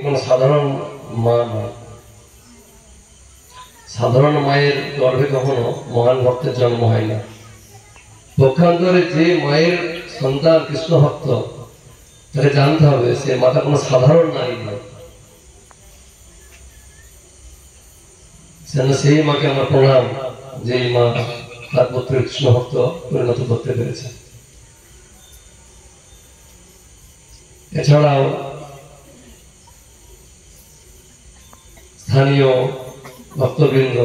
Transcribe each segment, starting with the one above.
কোনো সাধারণ মা নয়। সাধারণ মায়ের গর্ভে কখনো মহান ভক্তের জন্ম হয় না। পক্ষান্তরে যে মায়ের সন্তান কৃষ্ণ ভক্ত, তাকে জানতে হবে সে মাতা কোনো সাধারণ নারী নয়। সেই মাকে আমার প্রণাম, যে মা তার পুত্রের কৃষ্ণ ভক্ত পরিণত করতে পেরেছে। এছাড়াও স্থানীয় ভক্তবৃন্দ,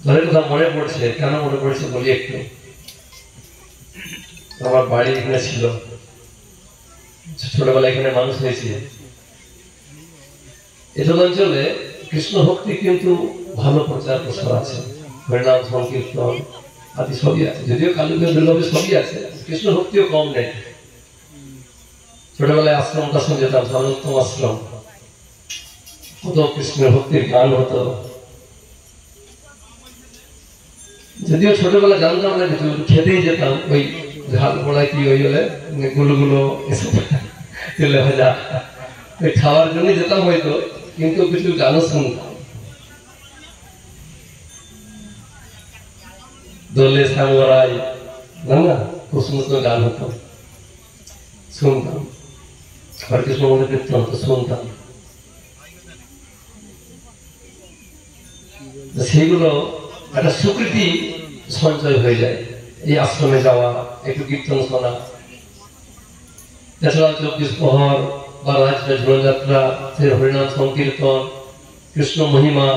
তাদের কথা মনে পড়ছে। কেন মনে পড়ছে বলি একটু। আমার বাড়ি এখানে ছিল, ছোটবেলা এখানে মানুষ হয়েছে। এসব অঞ্চলে কৃষ্ণ ভক্তি কিন্তু ভালো প্রচার প্রসার আছে, হরিনাম সংকীর্তন আদি সবই আছে। যদিও কালীপুজো দুর্গাপুজো সবই আছে, কৃষ্ণ ভক্তিও কম নেই। ছোটবেলায় আশ্রম দর্শন যেতাম, সর্বোত্তম আশ্রম, কত কৃষ্ণের ভক্তির গান হতো। যদিও ছোটবেলা জানতাম না কিছু, খেতেই যেতাম ওই ঝাল পোড়ায় কি ওই হলে গুলো এসব তেলে ভাজা, ওই খাওয়ার জন্য যেতাম হয়তো, কিন্তু কিছু গানও শুনতাম। দোলে সামরাই না, খুব সুন্দর গান হতো, শুনতাম। হরে কৃষ্ণ মন্দির কীর্তন হতো, শুনতাম। সেইগুলো একটা স্বীকৃতি সঞ্চয় হয়ে যায়। এই আশ্রমে যাওয়া, একটু কীর্তন শোনা, এছাড়া 24 প্রহর বা রাজটা ঝোলযাত্রা, সেই হরিনাম সংকীর্তন, কৃষ্ণ মহিমা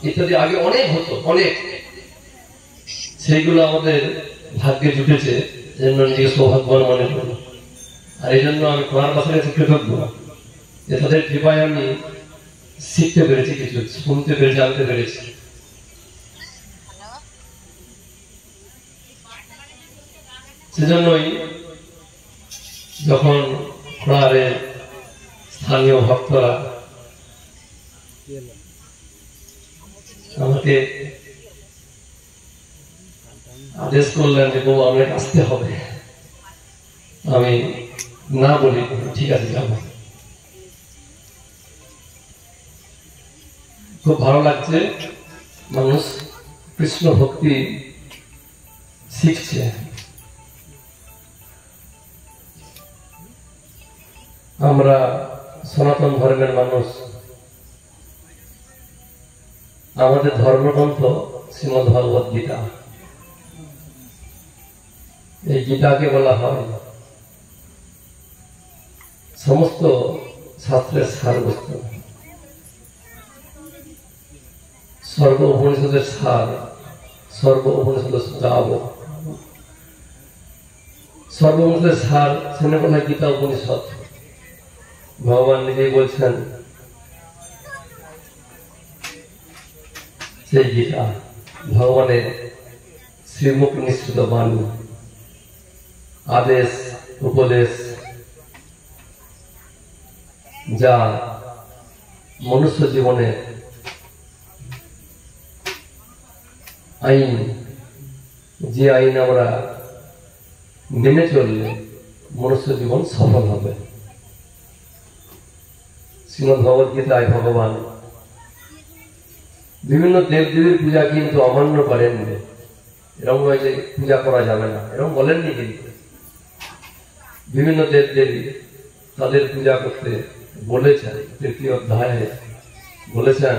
ইত্যাদি আগে অনেক হতো, অনেক। সেইগুলো আমাদের ভাগ্যে জুটেছে, জন্য নিজেকে সৌভাগ্যবান মনে করি। আর এই জন্য আমি কোরআন ভাষার কাছে কৃতজ্ঞ যে তাদের কৃপায় আমি শিখতে পেরেছি, কিছু শুনতে পেরেছি, জানতে পেরেছি। সেজন্যই যখন খোড়ারের স্থানীয় ভক্তরা আমাকে আদেশ করলেন যে বউ আমাকে আসতে হবে, আমি না বলি ঠিক আছে যাবো। খুব ভালো লাগছে, মানুষ কৃষ্ণ ভক্তি শিখছে। আমরা সনাতন ধর্মের মানুষ, আমাদের ধর্মগ্রন্থ শ্রীমদ্ ভগবত গীতা। এই গীতাকে বলা হয় সমস্ত শাস্ত্রের সারবস্তু, সর্ব উপনিষদের সার, সর্ব উপনিষদের গাব, সর্ব উপনিষদের সার শুনে বলা হয় গীতা উপনিষদ। ভগবান নিজেই বলছেন সেই গীতা ভগবানের শ্রীমুখ নিঃসৃত বাণী, আদেশ উপদেশ, যা মনুষ্য জীবনে আইন, যে আইন আমরা মেনে চললে মনুষ্য জীবন সফল হবে। শ্রীমদ্ ভগবত গীতায় ভগবান বিভিন্ন দেবদেবীর পূজা কিন্তু অমান্য করেননি। এরকম নয় যে পূজা করা যাবে না, এরকম বলেননি। কিন্তু বিভিন্ন দেবদেবী তাদের পূজা করতে বলেছেন। 3য় অধ্যায়ে বলেছেন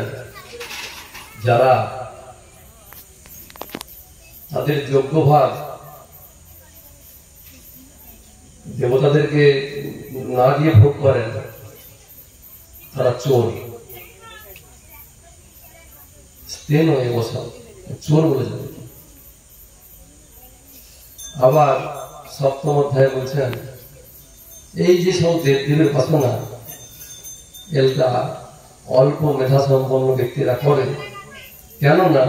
যারা তাদের যোগ্য ভাগ দেবতাদেরকে না দিয়ে ভোগ করেন, তারা চোর। স্তেন হয়ে বসা চোর বলে যাবে। আবার 7ম অধ্যায়ে বলছেন এই যে সব দেবদেবীর উপাসনা, এটা অল্প মেধা সম্পন্ন ব্যক্তিরা করে, কেননা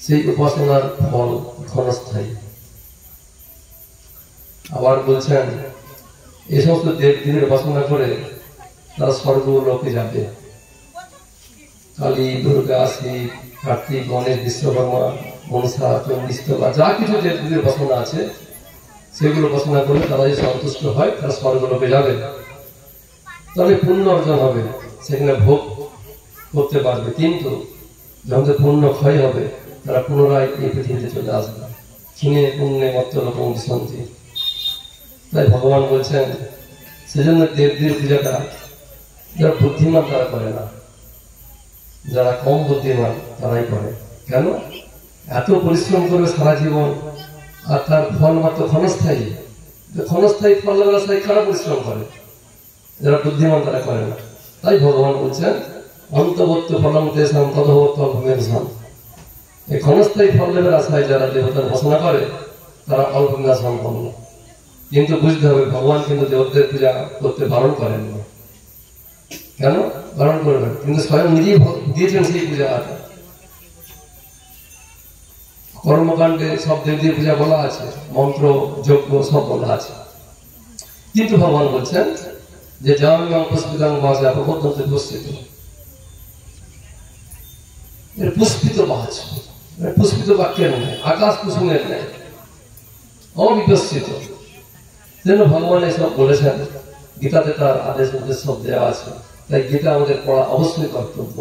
সেই উপাসনার ফল ক্ষণস্থায়ী। আবার বলছেন এই সমস্ত দেবদেবীর উপাসনা করে তারা স্বর্গলোকে যাবে। কালী, দুর্গা, শিব, কার্তিক, গণেশ, বিশ্বকর্মা, মনসা, চণ্ডীস্তলা, যা কিছু দেবদেবীর উপাসনা আছে, সেগুলো উপাসনা করলে তারা যদি সন্তুষ্ট হয় তারা স্বর্গলোকে যাবে, তাহলে পুণ্য অর্জন হবে, সেখানে ভোগ করতে পারবে। কিন্তু যখন পুণ্য ক্ষয় হবে তারা পুনরায় এই পৃথিবীতে চলে আসবে। ক্ষীণে পুণ্যে মত্তলোকং বিশন্তি। তাই ভগবান বলছেন সেজন্য দেবদেবীর পূজাটা যারা বুদ্ধিমান তারা করে না, যারা কম বুদ্ধিমান তারাই করে। কেন? এত পরিশ্রম করবে সারা জীবন আর তার ফল মাত্র ক্ষণস্থায়ী। ক্ষণস্থায়ী ফল ব্যবসায়ী কারা পরিশ্রম করে? যারা বুদ্ধিমান তারা করে না। তাই ভগবান বলছেন অন্তবর্তী ফলং তেষাং তদভবৎ অল্পমেধসাম। এই ক্ষণস্থায়ী ফল লাভের আশায় যারা দেবতার উপাসনা করে তারা অল্পমেধা সম্পন্ন। কিন্তু বুঝতে হবে ভগবান কিন্তু দেবতাদের পূজা করতে বারণ করেন না। কেন বারণ করবেন? কিন্তু স্বয়ং নিজেই দিয়েছেন সেই পূজা। কর্মকাণ্ডে সব দেবদেবীর পূজা বলা আছে, মন্ত্র যজ্ঞ সব বলা আছে। কিন্তু ভগবান বলছেন যে জামিমাং পুষ্পিতাং বাজা প্রবদ্ধতে পুষ্পিত। এর পুষ্পিত বাজ, পুষ্পিত বাক্যের নেই, আকাশ কুসুমের নেই, অবিকশিত। যেন ভগবান এসব বলেছেন, গীতাতে তার আদেশ নির্দেশ সব দেওয়া আছে। তাই গীতা আমাদের পড়া অবশ্যই কর্তব্য।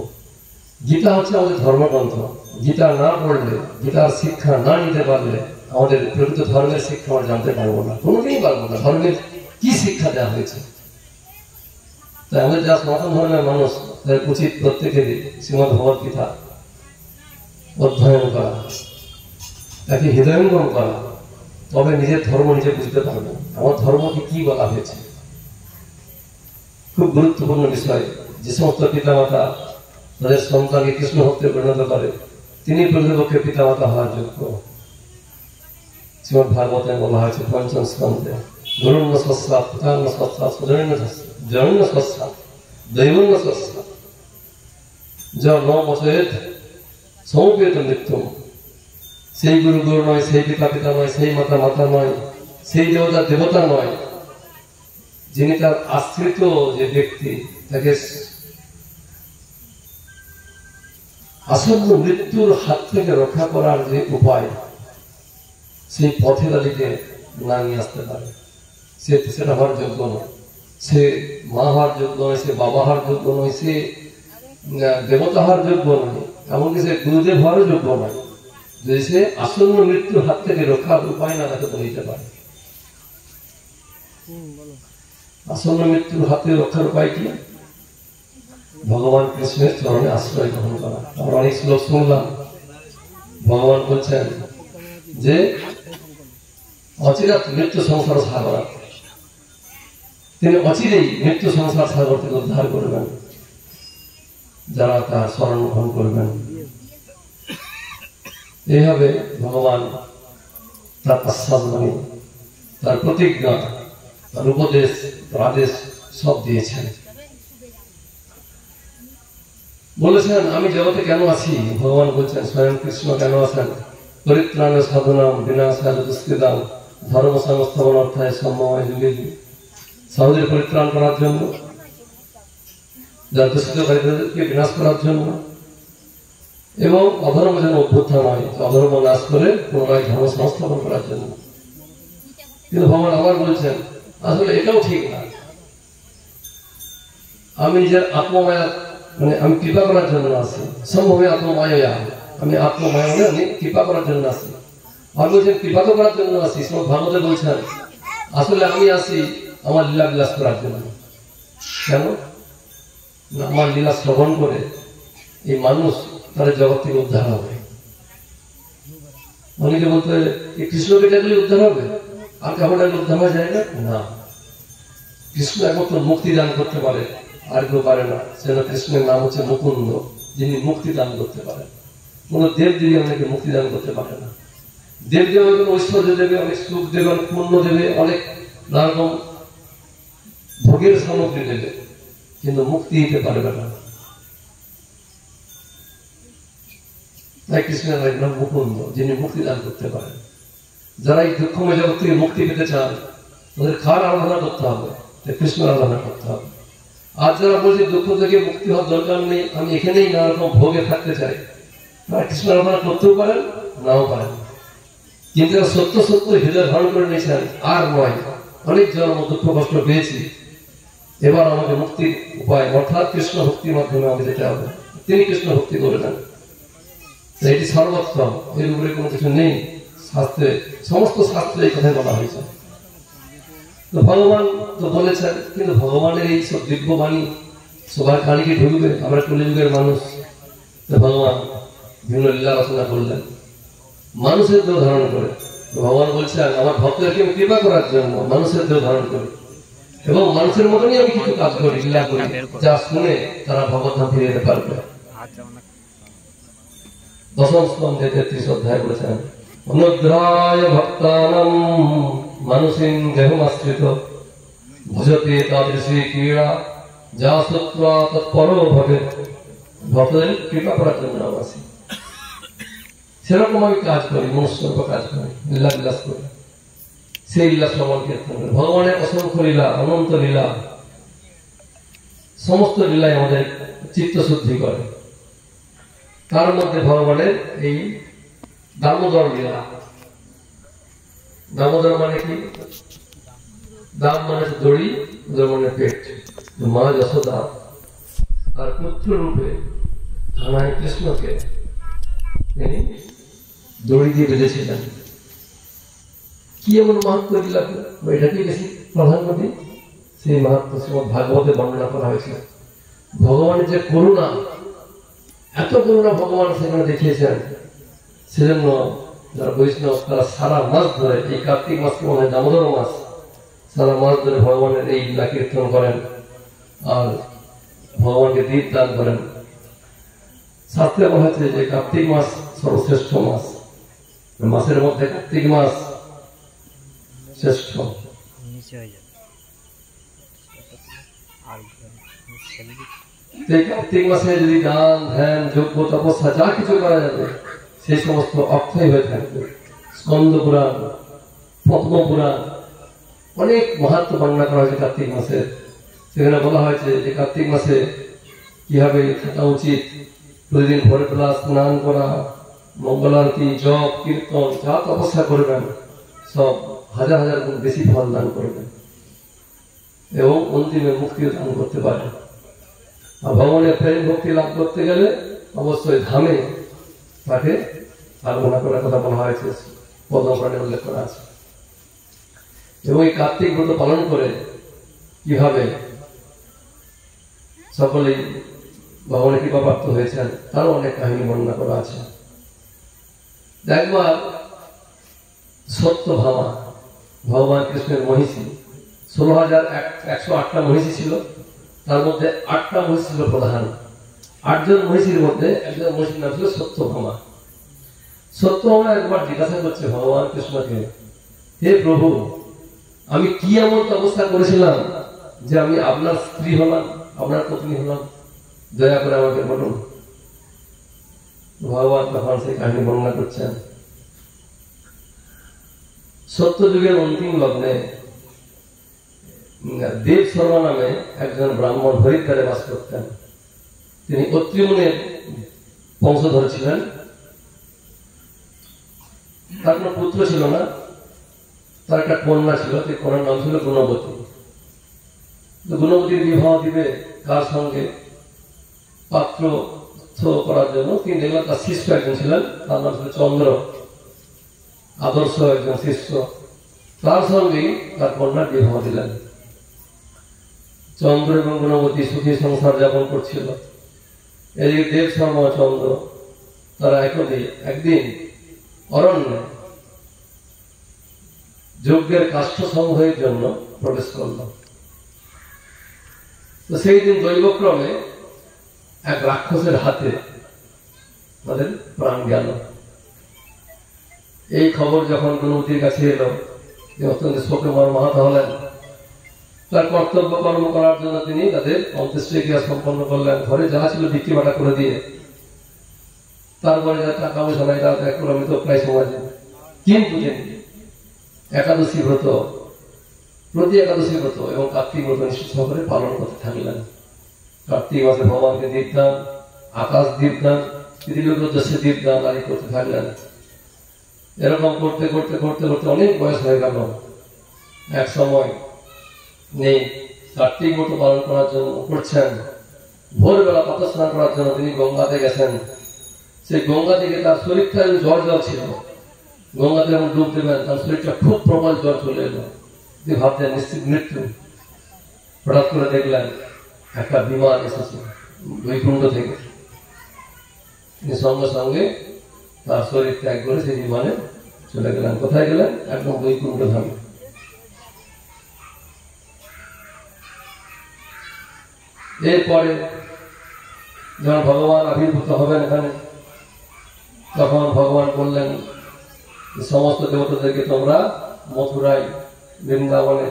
গীতা হচ্ছে আমাদের ধর্মগ্রন্থ। গীতা না পড়লে, গীতার শিক্ষা না নিতে পারলে আমাদের প্রকৃত ধর্মের শিক্ষা আমরা জানতে পারবো না, কোনোদিনই পারবো না ধর্মের কি শিক্ষা দেওয়া হয়েছে। তাই আমাদের যা সনাতন ধর্মের মানুষ তাদের উচিত প্রত্যেকেরই শ্রীমদ্ ভগবৎ গীতা অধ্যয়ন করা, তাকে হৃদয়ঙ্গম করা, তবে নিজের ধর্ম নিজে বুঝতে পারবো আমার ধর্মকে কি বলা হয়েছে। খুব গুরুত্বপূর্ণ বিষয়। যে সমস্ত পিতামাতা তাদের সন্তানকে কৃষ্ণ ভক্তে পরিণত করে তিনি প্রকৃতপক্ষে পিতামাতা হওয়ার যোগ্য। শ্রীমদ্ ভাগবতে বলা হয়েছে পঞ্চম স্কন্ধে গুরুণ্য সস্যাৎ পিতান্ন সস্যাৎ জনন্য সস্যাৎ দৈবন্য সস্যাৎ য ন মচয়েৎ সমবেত মৃত্যু। সেই গুরু গুরু নয়, সেই পিতা পিতা নয়, সেই মাতা মাতা নয়, সেই দেবতা দেবতা নয়, যিনি তার আশ্রিত যে ব্যক্তি তাকে আসন্ন মৃত্যুর হাত থেকে রক্ষা করার যে উপায়, সেই পথে তাদেরকে না নিয়ে আসতে পারে, সেটা হওয়ার যোগ্য নয়। সে মা হওয়ার যোগ্য নয়, সে বাবা হওয়ার যোগ্য নয়, সে দেবতা হওয়ার যোগ্য নয়, এমনকি সে গুরুদেব হওয়ারও যোগ্য নয়, যদি সে আসন্ন মৃত্যুর হাত থেকে রক্ষার উপায় না তাকে নিতে পারে। আসন্ন মৃত্যুর হাতে রক্ষার উপায় কি? ভগবান কৃষ্ণের চরণে আশ্রয় গ্রহণ করা। আমরা অনেক শ্লোক শুনলাম, ভগবান বলছেন যে অচিরাত মৃত্যু সংসার সাগর, তিনি অচিরেই মৃত্যু সংসার সাগর থেকে উদ্ধার করবেন যারা তার শরণ গ্রহণ করবেন। এইভাবে ভগবান তার আশ্বাসবাণী, তার প্রতিজ্ঞা, তার উপদেশ, তার আদেশ সব দিয়েছেন। বলেছেন আমি জগতে কেন আছি? ভগবান বলছেন স্বয়ং কৃষ্ণ কেন আছেন? পরিত্রাণ সাধনাম বিনাশায় দুষ্কৃতাম ধর্ম সংস্থাপন অর্থায় সম্ময় যুগে সহজে পরিত্রাণ করার জন্য, যারা দুষ্কৃতকারীদেরকে বিনাশ করার জন্য, এবং অধর্ম যেন অভ্যুত্থান হয়, অধর্ম নাশ করে পুনরায় ধর্ম সংস্থাপন করার জন্য। কিন্তু ভগবান আবার বলছেন আসলে এটাও ঠিক না। আমি নিজের আত্মমায়া মানে আমি কৃপা করার জন্য আসি, সম্ভবে আত্মমায়া, আমি আত্মমায়া হলে আমি কৃপা করার জন্য আসি। আর বলছেন কৃপা তো করার জন্য আসি। শ্রীমদ্ ভাগবতে বলছেন আসলে আমি আসি আমার লীলা বিলাস করার জন্য। কেন? আমার লীলা শ্রবণ করে এই মানুষ তাদের জগৎ থেকে উদ্ধার হবে। অনেকে বলতে এই কৃষ্ণকে ডাকলে উদ্ধার হবে, আর কাপড় ডাকলে উদ্ধার হওয়া যায় না। কৃষ্ণ একমাত্র মুক্তি দান করতে পারে, আর কেউ পারে না। সেটা কৃষ্ণের নাম হচ্ছে মুকুন্দ, যিনি মুক্তি দান করতে পারেন। কোন দেব দেবী অনেকে মুক্তি দান করতে পারে না। দেব দেবী অনেক ঐশ্বর্য দেবে, অনেক সুখ দেবে, অনেক পুণ্য দেবে, অনেক নানারকম ভোগের সামগ্রী দেবে, কিন্তু মুক্তি দিতে পারবে না। তাই কৃষ্ণের নাম মুকুন্দ, যিনি মুক্তি দান করতে পারেন। যারা এই দুঃখময় জগৎ থেকে মুক্তি পেতে চান তাদের কার আরাধনা করতে হবে? কৃষ্ণের আরাধনা করতে হবে। আর যারা বলছে দুঃখ থেকে মুক্তি হওয়ার দরকার নেই, আমি এখানেই নানা রকম ভোগে থাকতে চাই, তারা কৃষ্ণ আরাধনা করতেও পারেন, নাও পারেন। কিন্তু সত্য সত্য হৃদয় ধারণ করে নিয়েছেন, আর নয় অনেক জন্ম দুঃখ কষ্ট পেয়েছি, এবার আমাকে মুক্তির উপায় অর্থাৎ কৃষ্ণ ভক্তির মাধ্যমে আমাকে যেতে হবে। তিনি কৃষ্ণ ভক্তি করলেন, এটি সর্বোত্তম, এর উপরে কোনো কিছু নেই। শাস্ত্রে, সমস্ত শাস্ত্রে এই কথাই বলা হয়েছে। তো ভগবান তো বলেছেন, কিন্তু ভগবানের এই সব দিব্যবাণী সবার কানে কি ঢুকবে? আমরা কলিযুগের মানুষ। তো ভগবান বিভিন্ন লীলা রচনা করলেন মানুষের দেহ ধারণ করে। ভগবান বলছেন আমার ভক্তদেরকে আমি কৃপা করার জন্য মানুষের দেহ ধারণ করি, এবং মানুষের মতনই আমি কিছু কাজ করি, লীলা করি, যা শুনে তারা ভগবদ্ধাম ফিরে যেতে পারবে। দশম স্কন্ধে 33 অধ্যায় বলেছেন, অনুদ্রায় ভক্তানাং মানুষিং দেহমাশ্রিত ভজতে তাদৃশী ক্রীড়া যা সত্ত্বা তৎপরো ভবেৎ। ভক্তদের কৃপা করার জন্য আমি আসি, সেরকম আমি কাজ করি, মনুষ্যরূপ কাজ করি, লীলা বিলাস করি, সেই লীলা শ্রবণ কীর্তন করি। ভগবানের অসংখ্য লীলা, অনন্ত লীলা, সমস্ত লীলাই আমাদের চিত্ত শুদ্ধি করে। তার মধ্যে ভগবানের এই দামোদর লীলা। দামোদর মানে কি? দাম মানে দড়ি, উদর মানে পেট। মা যশোদা তার পুত্র রূপে কানাই কৃষ্ণকে তিনি দড়ি দিয়ে বেঁধেছিলেন। কি এমন মাহাত্ম্য লীলা, এটাকে বেশি প্রাধান্য দিই। সেই মাহাত্ম্য শ্রীমদ্ ভাগবতে বর্ণনা করা হয়েছে। ভগবানের যে করুণা, এত করুণা ভগবান সেখানে দেখিয়েছেন, সেজন্য যারা বৈষ্ণব তারা সারা মাস ধরে, এই কার্তিক মাসকে মনে হয় দামোদর মাস, সারা মাস ধরে ভগবানের এই লীলা কীর্তন করেন আর ভগবানকে দীপ দান করেন। শাস্ত্রে বলা হয়েছে যে কার্তিক মাস সর্বশ্রেষ্ঠ মাস, মাসের মধ্যে কার্তিক মাস শ্রেষ্ঠ। এই কার্তিক মাসে যদি দান ধ্যান যজ্ঞ তপস্যা যা কিছু করা যাবে, সেই সমস্ত অক্ষয় হয়ে থাকবে। স্কন্দ পুরাণ, পদ্ম পুরাণ, অনেক মাহাত্ম্য বর্ণনা করা হয়েছে কার্তিক মাসের। সেখানে বলা হয়েছে যে কার্তিক মাসে কিভাবে থাকা উচিত, প্রতিদিন ভোরে বেলা স্নান করা, মঙ্গলারতি, জপ, কীর্তন যা তপস্যা করবেন সব হাজার হাজার গুণ বেশি ফল দান করবেন, এবং অন্তিমে মুক্তিও দান করতে পারে। আর ভগবানের প্রেম ভক্তি লাভ করতে গেলে অবশ্যই ধামে তাকে আরাধনা করার কথা বলা হয়েছে, পদ্মপুরাণে উল্লেখ করা আছে। এবং এই কার্তিক ব্রত পালন করে কিভাবে সকলেই ভগবানের কৃপা প্রাপ্ত হয়েছেন তারও অনেক কাহিনী বর্ণনা করা আছে। একবার সত্যভামা, ভগবান কৃষ্ণের মহিষী, 16,108টা মহিষী ছিল, তার মধ্যে 8টা মহিষী ছিল প্রধান। 8 জন মহিষীর মধ্যে একজন মহিষীর নাম ছিল সত্যভামা। সত্যভামা একবার জিজ্ঞাসা করছে ভগবান কৃষ্ণকে, হে প্রভু, আমি কি এমন তপস্যা করেছিলাম যে আমি আপনার স্ত্রী হলাম, আপনার পত্নী হলাম, দয়া করে আমাকে বলুন। ভগবান তখন সেই কাহিনী বর্ণনা করছেন। সত্যযুগের অন্তিম লগ্নে দেব শর্মা নামে একজন ব্রাহ্মণ হরিদ্বারে বাস করতেন। তিনি অত্রিমুনির বংশধর ছিলেন। তার কোনো পুত্র ছিল না, তার একটা কন্যা ছিল, সেই কন্যার নাম ছিল গুণবতী। গুণবতীর বিবাহ দিবে কার সঙ্গে? পাত্র করার জন্য তিনি দেখলেন তার শিষ্য একজন ছিলেন, তার নাম ছিল চন্দ্র, আদর্শ একজন শিষ্য। তার সঙ্গেই তার কন্যার বিবাহ দিলেন। চন্দ্র এবং গুণবতী সুখী সংসার যাপন করছিল। এদিকে দেব শর্মা চন্দ্র তারা একদিন অরণ্যে যজ্ঞের কাষ্ঠ সংগ্রহের জন্য প্রবেশ করল। তো সেই দিন দৈবক্রমে এক রাক্ষসের হাতে তাদের প্রাণ গেল। এই খবর যখন গুণবতীর কাছে এলো, অত্যন্ত শোকে মর্মাহত হলেন। তার কর্তব্য কর্ম করার জন্য তিনি তাদের অন্ত্যেষ্টিক্রিয়া সম্পন্ন করলেন, ঘরে যা ছিল বিক্রি বাটা করে দিয়ে। তারপরে যা টাকা পয়সা নাই তারা ত্যাগ করে প্রায় সমাজে। কিন্তু একাদশী ব্রত, প্রতি একাদশী ব্রত এবং কার্তিক ব্রত নিশ্চিত সহকারে পালন করতে থাকলেন। কার্তিক মাসে ভগবানকে দীপদান, আকাশ দীপদান, পৃথিবীর উদ্দেশ্যে দীপদান আদি করতে থাকলেন। এরকম করতে করতে করতে করতে অনেক বয়স হয়ে গেল। এক সময় নেই কার্তিক মতো পালন করার জন্য করছেন, ভোরবেলা পাতা স্নান করার জন্য তিনি গঙ্গাতে গেছেন। সেই গঙ্গা থেকে তার শরীরটা জ্বর জ্বর ছিল, গঙ্গাতে যখন ডুব দেবেন তার শরীরটা খুব প্রবল জ্বর চলে এলো, তিনি ভাবতেন নিশ্চিত মৃত্যু। হঠাৎ করে দেখলেন একটা বিমান এসেছে বৈকুণ্ঠ থেকে, তিনি সঙ্গে সঙ্গে তার শরীর ত্যাগ করে সেই বিমানে চলে গেলেন। কোথায় গেলেন? একদম বৈকুণ্ঠ ধামে। এরপরে যখন ভগবান আবির্ভূত হবেন এখানে, তখন ভগবান বললেন সমস্ত দেবতাদেরকে তোমরা মথুরায় বৃন্দাবনে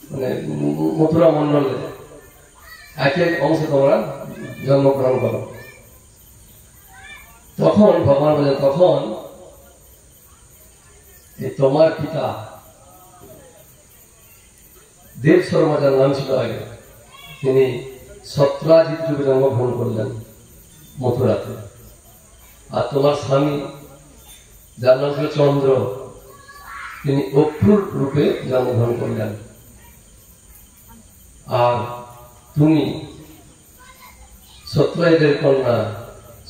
মানে মথুরা মন্ডলে এক এক অংশে তোমরা জন্মগ্রহণ করো। তখন ভগবান বলেন তখন তোমার পিতা দেব শর্মা যার নাম ছিল আগে, তিনি সত্রাজিৎ রূপে জন্মগ্রহণ করলেন মথুরাতে। আর তোমার স্বামী যার নাম ছিল চন্দ্র, তিনি অক্রুর রূপে জন্মগ্রহণ করলেন। আর তুমি সত্রাজিতের কন্যা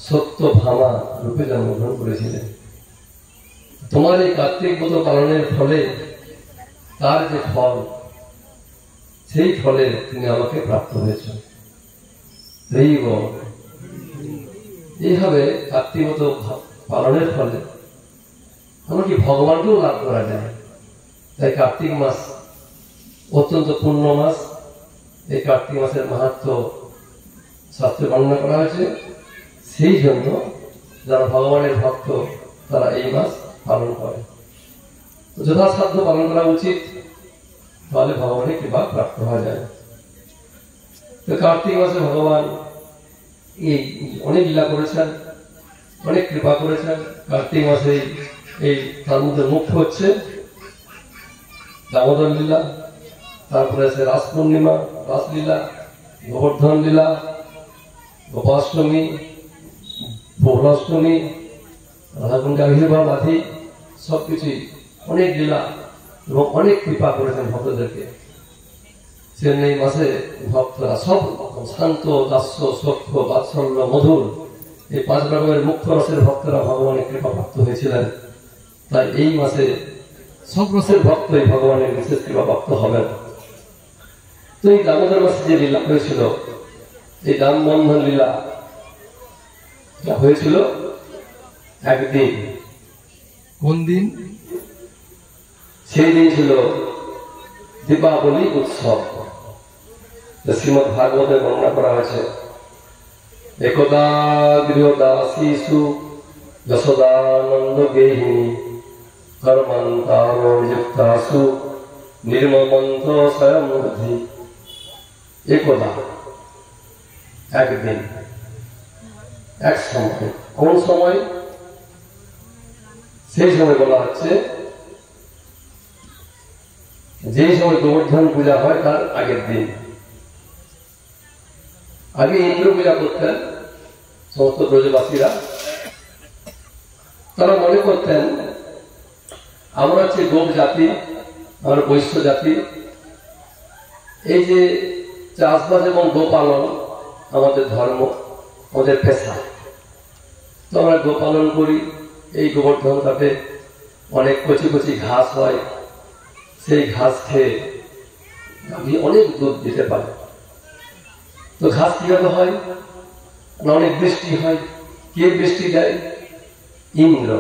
সত্যভামা রূপে জন্মগ্রহণ করেছিলেন। তোমার এই কার্তিক ব্রত পালনের ফলে তার যে ফল, সেই ফলে তুমি আমাকে প্রাপ্ত হয়েছ। এইভাবে কার্তিক ব্রত পালনের ফলে এমনকি ভগবানকেও লাভ করা যায়। তাই কার্তিক মাস অত্যন্ত পূর্ণ মাস। এই কার্তিক মাসের মাহাত্ম্য শাস্ত্রে বর্ণনা করা হয়েছে। সেই জন্য যারা ভগবানের ভক্ত তারা এই মাস পালন করে, যথাসাধ্য পালন করা উচিত, তাহলে ভগবানের কৃপা প্রাপ্ত হওয়া যায়। তো কার্তিক মাসে ভগবান এই অনেক লীলা করেছেন, অনেক কৃপা করেছেন। কার্তিক মাসে এই তার মধ্যে মুখ্য হচ্ছে দামোদর লীলা, তারপরে আছে রাস পূর্ণিমা, রাসলীলা, গোবর্ধন লীলা, গোপাষ্টমী, বহুলাষ্টমী, রাধাকুণ্ডে আবির্ভাব আদি সবকিছুই অনেক লীলা এবং অনেক কৃপা করেছেন ভক্তদেরকে। সেজন্য এই মাসে ভক্তরা সব শান্ত, দাস্য, সখ্য, বাৎসল্য, মধুর এই 5 রকমের মুখ্য রসের ভক্তরা ভগবানের কৃপা প্রাপ্ত হয়েছিলেন। তাই এই মাসে সব রসের ভক্তই ভগবানের বিশেষ কৃপা প্রাপ্ত হবেন। তো এই দামোদর মাসে যে লীলা হয়েছিল, এই দাম বন্ধন লীলা যা হয়েছিল একদিন। কোন দিন? সেই দিন ছিল দীপাবলি উৎসব। শ্রীমদ ভাগবতে বর্ণনা করা হয়েছে, একদা গৃহদাসীষু যশোদানন্দ গেহিনী কর্মান্তারযুক্তাসু নির্মমন্ত স্বয়ংবুদ্ধি। একদা একদিন, এক সময়। কোন সময়? সেই সময় বলা হচ্ছে যে সময় গোবর্ধন পূজা হয় তার আগের দিন। আগে ইন্দ্র পূজা করতেন সমস্ত ব্রজবাসীরা। তারা মনে করতেন আমরা হচ্ছে গোপ জাতি, আমরা বৈশ্য জাতি, এই যে চাষবাস এবং গোপালন আমাদের ধর্ম, আমাদের পেশা। তো আমরা গোপালন করি, এই গোবর্ধন কাটে, অনেক কচি কচি ঘাস হয়, সেই ঘাস খেয়ে আমি অনেক দুধ দিতে পারি। তো ঘাস কিভাবে হয়? অনেক বৃষ্টি হয়। কে বৃষ্টি দেয়? ইন্দ্র,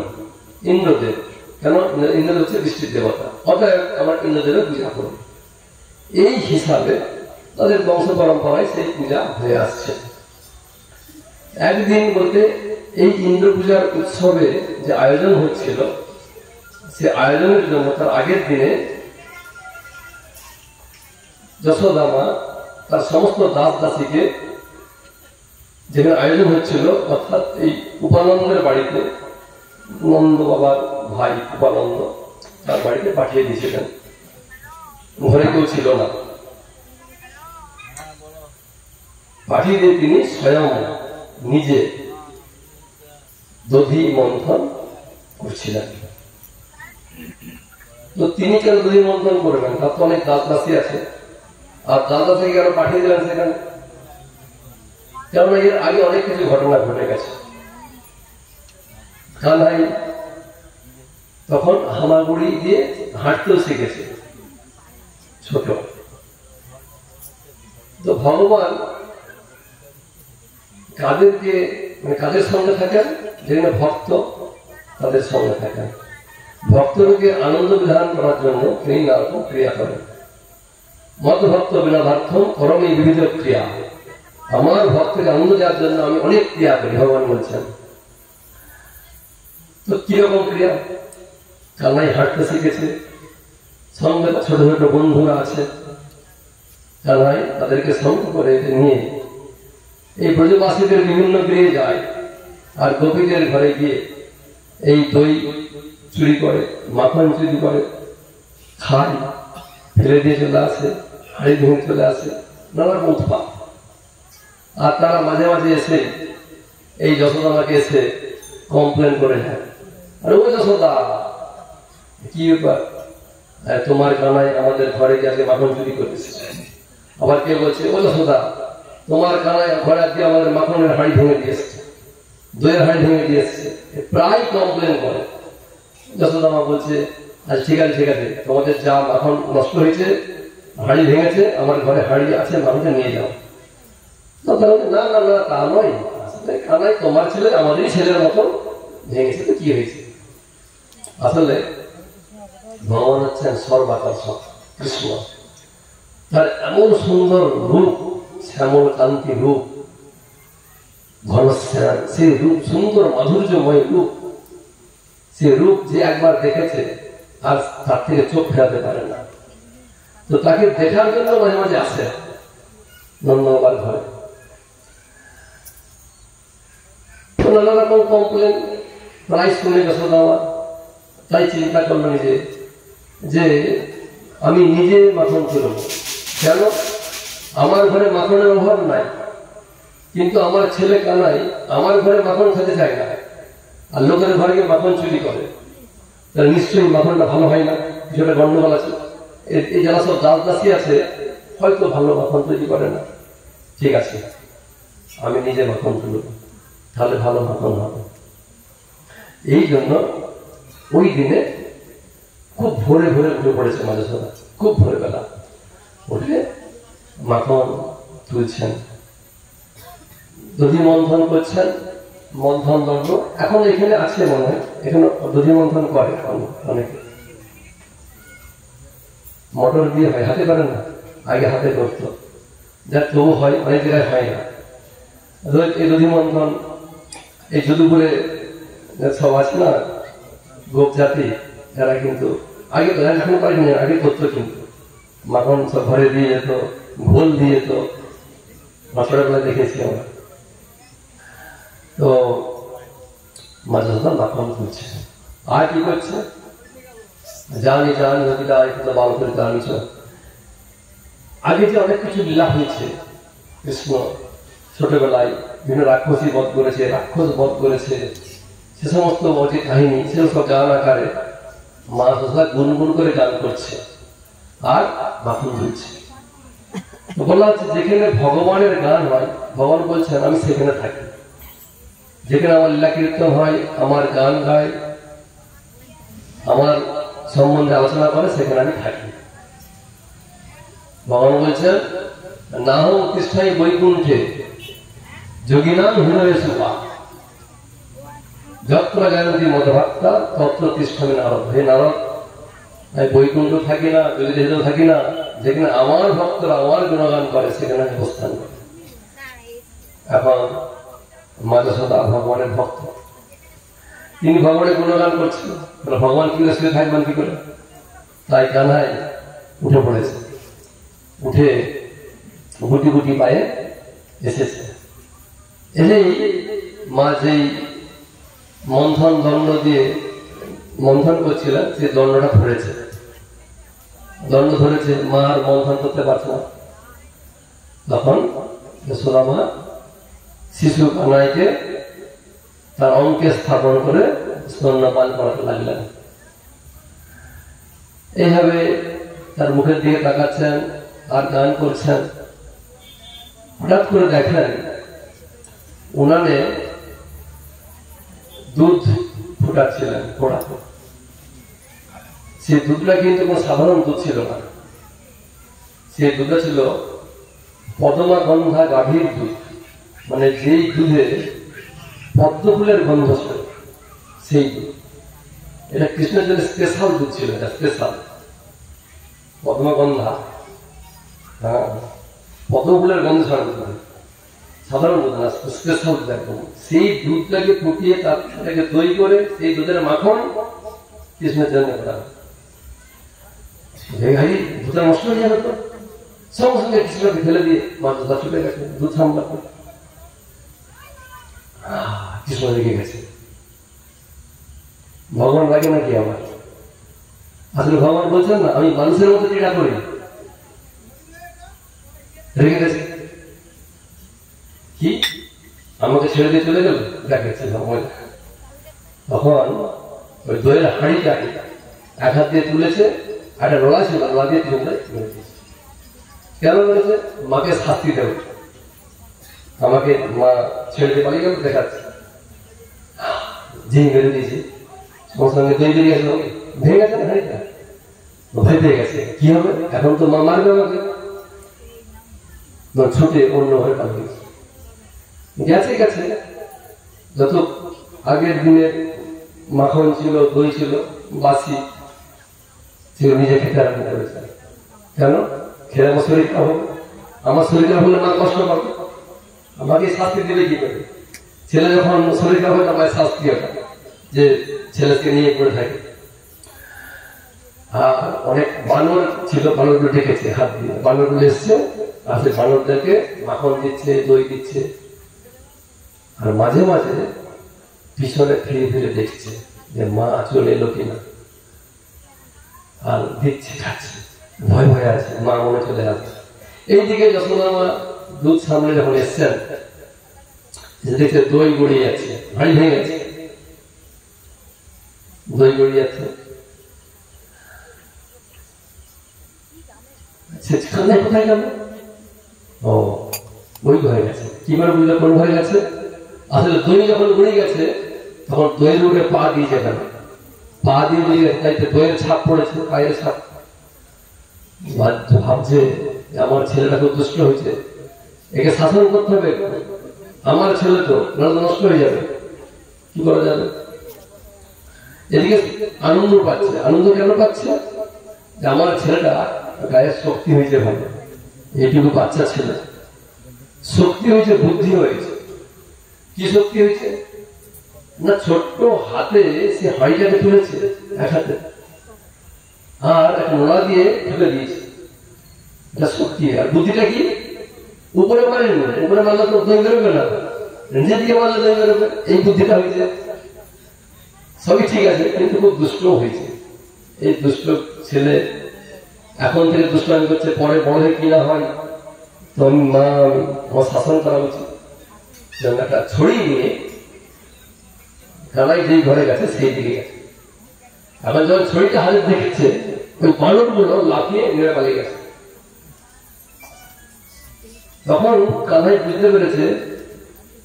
ইন্দ্রদেব। কেন? ইন্দ্রদেব হচ্ছে বৃষ্টির দেবতা, অতএব আমার ইন্দ্রদেবের পূজা করি। এই হিসাবে তাদের বংশ পরম্পরায় সেই পূজা হয়ে আসছে। একদিন বলতে এই ইন্দ্র পূজার উৎসবে যে আয়োজন হচ্ছিল, সে আয়োজনের জন্য তার আগের দিনে যশোদা মা তার সমস্ত দাস দাসীকে, যেখানে আয়োজন হচ্ছিল অর্থাৎ এই উপানন্দের বাড়িতে, নন্দ বাবার ভাই উপানন্দ, তার বাড়িতে পাঠিয়ে দিয়েছিলেন। ঘরে কেউ ছিল না, পাঠিয়ে দিয়ে তিনি স্বয়ং নিজে দধি মন্থন করছিলেন। তো তিনি কেন দধি মন্থন করবেন? তার তো অনেক দাসদাসী আছে, আর দাসদাসীকে কেন পাঠিয়ে দিলেন সেখানে? কেননা এর আগে অনেক কিছু ঘটনা ঘটে গেছে। কানাই তখন হামাগুড়ি দিয়ে হাঁটতেও শিখেছে ছোট। তো ভগবান কাদেরকে মানে কাদের সঙ্গে থাকেন? যেখানে ভক্ত তাদের সঙ্গে থাকেন। ভক্তকে আনন্দ বিধান করার জন্য তিনি নানা ক্রিয়া করেন। মত ভক্ত বিনাধার্থম করমে বিবিধ ক্রিয়া। আমার ভক্তকে আনন্দ দেওয়ার জন্য আমি অনেক ক্রিয়া করি, ভগবান বলছেন। তো কিরকম ক্রিয়া? কানাই হাঁটতে শিখেছে, সঙ্গে ছোট ছোট বন্ধুরা আছে, কানাই তাদেরকে সঙ্গ করে নিয়ে এই ব্রজবাসীদের বিভিন্ন গৃহে যায়, আর গোপীদের ঘরে গিয়ে এই দই চুরি করে, মাখন চুরি করে, খায়, ফেলে দিয়ে চলে আসে, হাড়ি ভেঙে চলে আসে, নানা উৎপাত। আর তারা মাঝে মাঝে এসে এই যশোদামাকে এসে কমপ্লেন করে যায়, আরে ও যশোদা, কি ব্যাপার, তোমার কানাই আমাদের ঘরে গিয়ে মাখন চুরি করেছে। আবার কে বলছে, ও যশোদা, তোমার কানাই ঘরে গিয়ে আমাদের মাখনের হাড়ি ভেঙে দিয়েছে, দইয়ের হাড়ি ভেঙে দিয়েছে। প্রায় কমপ্লেন করে। যশোদামা বলছে, আচ্ছা ঠিক আছে ঠিক আছে, তোমাদের যা মাখন নষ্ট হয়েছে, হাড়ি ভেঙেছে, আমার ঘরে হাড়ি আছে, মাখনটা নিয়ে যাও। না না না, তা নয়, কানাই তোমার ছেলে আমাদেরই ছেলের মতো ভেঙেছে, তো কি হয়েছে? আসলে ভগবান হচ্ছেন সর্বাকর্ষক কৃষ্ণ। তার এমন সুন্দর রূপ, শ্যামল কান্তি রূপ, ঘনশ্যাম, সেই রূপ, সুন্দর মাধুর্যময় রূপ, সে রূপ যে একবার দেখেছে আর তার থেকে চোখ ফেরাতে পারে না। তো তাকে দেখার জন্য মাঝে মাঝে আসে নন্দবাবার ঘরে। নানা রকম কমপ্লেন প্রায় শুনে যশোদামা, তাই চিন্তা করলো নিজে যে আমি নিজে মাখন তুলব। কেন? আমার ঘরে মাখনের অভাব নাই, কিন্তু আমার ছেলে কানাই আমার ঘরে মাখন খেতে চায় না, আর লোকের ঘরে গিয়ে মাখন চুরি করে, তাহলে নিশ্চয়ই মাখনটা ভালো হয় না, কিছুটা গন্ডগোল আছে। এই যারা সব দাসদাসী আছে হয়তো ভালো মাখন তৈরি করে না। ঠিক আছে, আমি নিজে মাখন তুলব, তাহলে ভালো মাখন হবে। এই জন্য ওই দিনে খুব ভোরে ভোরে উঠে পড়েছে মাঝেসরা, খুব ভোরে বেলা উঠে মাখন তুলছেন, দধি মন্থন করছেন, মন্থন দণ্ড এখন এখানে আছে মনে হয়, এখানে দধি মন্থন করে অনেকে, মোটর দিয়ে হয়, হাতে পারে না, আগে হাতে করতো, যার তবু হয়, অনেক জায়গায় হয় না। এই দধি মন্থন এই যদুপুরে সব আছে না গোপ জাতি, যারা কিন্তু আগে তো এখন পারিনি, আগে করতো, কিন্তু মাখন সব ঘরে দিয়ে যেত, ঘোল দিয়ে যেত, ছোটবেলায় দেখেছি আমরা। তো মাঝে মাঝে মাখন তুলছে, আর কি করছে, জানি জানি নদীটা একটু বাল করে জানিছ। আগে যে অনেক কিছু লীলা হয়েছে, কৃষ্ণ ছোটবেলায় বিভিন্ন রাক্ষসী বধ করেছে, রাক্ষস বধ করেছে, সে সমস্ত যে কাহিনী, সেসব গান আকারে মা যশোদা গুনগুন করে গান করছে আর মাখন তুলছে। বলা হচ্ছে যেখানে ভগবানের গান হয়, ভগবান বলছেন আমি সেখানে থাকি, যেখানে আমার লীলা কীর্তন হয়, আমার গান গায়, আমার সম্বন্ধে আলোচনা করে, সেখানে আমি থাকি। ভগবান বলছেন নাহ তিষ্ঠাই বৈকুণ্ঠে যোগিনাম হৃদয়ে সুপা যত্র জায়ন্তী মদভক্তা তত্র তিষ্ঠামি নারদ। হে নারদ, আমি বৈকুণ্ঠ থাকি না, যদি হৃদয় থাকি না, যেখানে আমার ভক্তরা আমার গুণগান করে সেখানে আমি অবস্থান করি। এখন মা যশোদা ভগবানের ভক্ত, তিনি ভগবানের গুণগান করছেন, ভগবান কি করে শুয়ে থাকবেন কি করে? তাই কানাই উঠে পড়েছে, উঠে গুটি গুটি পায়ে এসেছে। এই মা যেই মন্থন দণ্ড দিয়ে মন্থন করছিলেন, সেই দণ্ডটা ধরেছে, দণ্ড ধরেছে, মা আর মন্থন করতে পারছে না। তখন যশোদা মা শিশু কানাইকে তার অঙ্কে স্থাপন করে স্তন্যপান করাতে লাগলেন। এইভাবে তার মুখের দিকে তাকাচ্ছেন আর গান করছেন। হঠাৎ করে দেখেন উনানে দুধ ফুটাচ্ছিলেন পোড়া। সেই দুধটা কিন্তু কোন সাধারণ দুধ ছিল না, সেই দুধটা ছিল পদমা গন্ধা গাভীর দুধ, মানে যেই দুধে পদ্ম ফুলের গন্ধ ছিল সেই দুধ। এটা কৃষ্ণের জন্য স্পেশাল দুধ ছিল, এটা স্পেশাল পদ্মা গন্ধা। হ্যাঁ, পদ্ম ফুলের গন্ধ ছাড়া দুধ না, সাধারণ দুধ না, স্পেশাল দুধ একদম। সেই দুধটাকে ফুটিয়ে তার সাথে দই করে সেই দুধের মাখন কৃষ্ণের জন্য করা। দুধটা নষ্ট হয়ে যাবে তো, সঙ্গে সঙ্গে কৃষ্ণকে ফেলে দিয়ে মাছ ছুটে গেছে, দুধ সামলা করে কৃষ্ণ রেগে গেছে। ভগবান লাগে নাকি আমার? আসলে ভগবান বলছেন না আমি মানুষের মতো ক্রীড়া করি, রেগে গেছে। কি আমাকে ছেড়ে দিয়ে চলে গেল? দেখাচ্ছে ভগবান। তখন ওই দইয়ের হাঁড়িটাকে এক হাত দিয়ে তুলেছে, একটা রোলা ছিল, রোলা দিয়ে তিনটা মেরে দিয়েছে। কেন মেরেছে? মাকে শাস্তি দেবে, আমাকে মা ছেড়ে দিয়ে পালিয়ে গেল দেখাচ্ছে। যেই মেরে দিয়েছে সঙ্গে সঙ্গে দই বেরিয়ে গেছে, ভেঙে গেছে না হাঁড়িটা, ভয় পেয়ে গেছে। কি হবে এখন? তো মা মারবে আমাকে। ছুটে অন্য ঘরে পালিয়ে গেছে। গেছে যত আগের দিনে মাখন ছিল, দই ছিল, বাসি ছিল, নিজে খেতে আরম্ভ করেছে। কেন? খেলে আমার শরীর খারাপ হবে, আমার শরীর খারাপ হলে মা কষ্ট পাবে, আমাকে শাস্তি দেবে কি করে? ছেলে যখন শরীর খারাপ হয় তখন শাস্তি হবে যে ছেলেকে নিয়ে পড়ে থাকে। আর অনেক বানর ছিল, বানরগুলো ডেকেছে হাত দিয়ে, বানরগুলো এসছে আর সে বানরদেরকে মাখন দিচ্ছে, দই দিচ্ছে। আর মাঝে মাঝে পিছনে ফিরে ফিরে দেখছে যে মা চলে এলো কিনা, আর দিচ্ছে, খাচ্ছে, ভয় ভয় আছে, মা মনে চলে আসছে। এইদিকে যশোদা মা দুধ সামনে যখন এসছেন, দেখছে দই গড়িয়ে যাচ্ছে, হাড়ি ভেঙে গেছে, দই গড়িয়ে যাচ্ছে। কোথায় গেল? ও, দই হয়ে গেছে। কি করে বুঝলে কোন হয়ে গেছে? আসলে দই যখন গড়ে গেছে তখন দইয়ের উপরে পা দিয়েছে, কেন পা দিয়ে দইয়ের ছাপ পড়েছে, পায়ের ছাপ। ভাবছে আমার ছেলেটা খুব দুষ্ট হয়েছে, একে শাসন করতে হবে, আমার ছেলে তো নষ্ট হয়ে যাবে, কি করা যাবে? এদিকে আনন্দ পাচ্ছে। আনন্দ কেন পাচ্ছে? যে আমার ছেলেটা গায়ের শক্তি হয়েছে, ভালো, এইটুকু বাচ্চা ছেলে শক্তি হয়েছে, বুদ্ধি হয়েছে। কি শক্তি হয়েছে না, ছোট্ট হাতে সে হাঁড়িটাকে তুলেছে এক হাতে, আর একটা নোড়া দিয়ে ঢুকে দিয়েছে, এটা শক্তি। আর বুদ্ধিটা কি? উপরে মারেন, উপরে মারলে তো দই বেরোবে না, নিজের দিকে মারলে দই বেরোবে, এই বুদ্ধিটা হয়েছে। সবই ঠিক আছে, কিন্তু খুব দুষ্ট হয়েছে। এই দুষ্ট ছেলে এখন থেকে দুষ্টামি করছে, পরে বড় হয়ে কিনা হয় তো আমি মা আমার শাসন করা উচিত। একটা ছড়ি নিয়ে কানাই যেই ঘরে গেছে সেই দিকে গেছে। এখন যখন ছড়িটা হাতে দেখেছে, ওই বানর গুলো লাফিয়ে নেড়ে পালিয়ে গেছে। তখন কানাই বুঝতে পেরেছে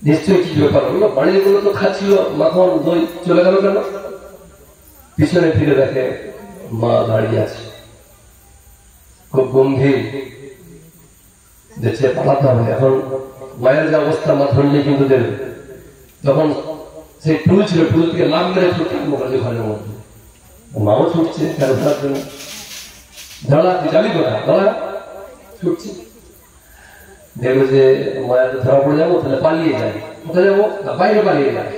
নিশ্চয়ই কি ব্যাপার হলো, বাড়ির গুলো তো খাচ্ছিল মাখন দই, চলে গেল কেন? পিছনে ফিরে দেখে মা দাঁড়িয়ে আছে, খুব গম্ভীর, দেখছে পালাতে হবে। এখন মায়ের যে অবস্থা, মা ধরলে কিন্তু দেবে। তখন সেই টুল ছিল, টুল থেকে লাভ মেরে ছুটছে মোকালি ঘরের মধ্যে, মাও ছুটছে ফেরার জন্য। দাঁড়া, তুই যাবি কোথায়? দাঁড়া, ছুটছে। দেখবে যে মায়ের ধরা পড়ে যাবো, তাহলে পালিয়ে যায়। কোথায় যাবো? বাইরে পালিয়ে যায়।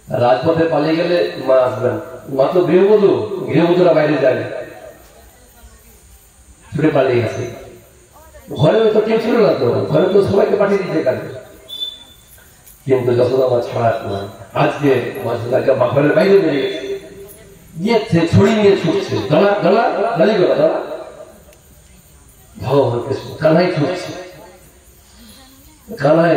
রাজপথে পালিয়ে গেলে মা আসবেন। মা তো গৃহবধূ, গৃহবধূরা বাইরে যায় না, ছুটে পালিয়ে গেছে। ঘরে তো কেউ ছিল না, তো ঘরে তো সবাইকে পাঠিয়ে দিতে কাজে। কিন্তু যশোদা মা ছাড়া আজকে ঘরের বাইরে বেরিয়ে গিয়েছে, ছড়ি নিয়ে ছুটছে, দাঁড়া দাঁড়া দাঁড়িয়ে গেল, দাঁড়া। ভগবান কৃষ্ণ কানাই ছুটছে। কানাই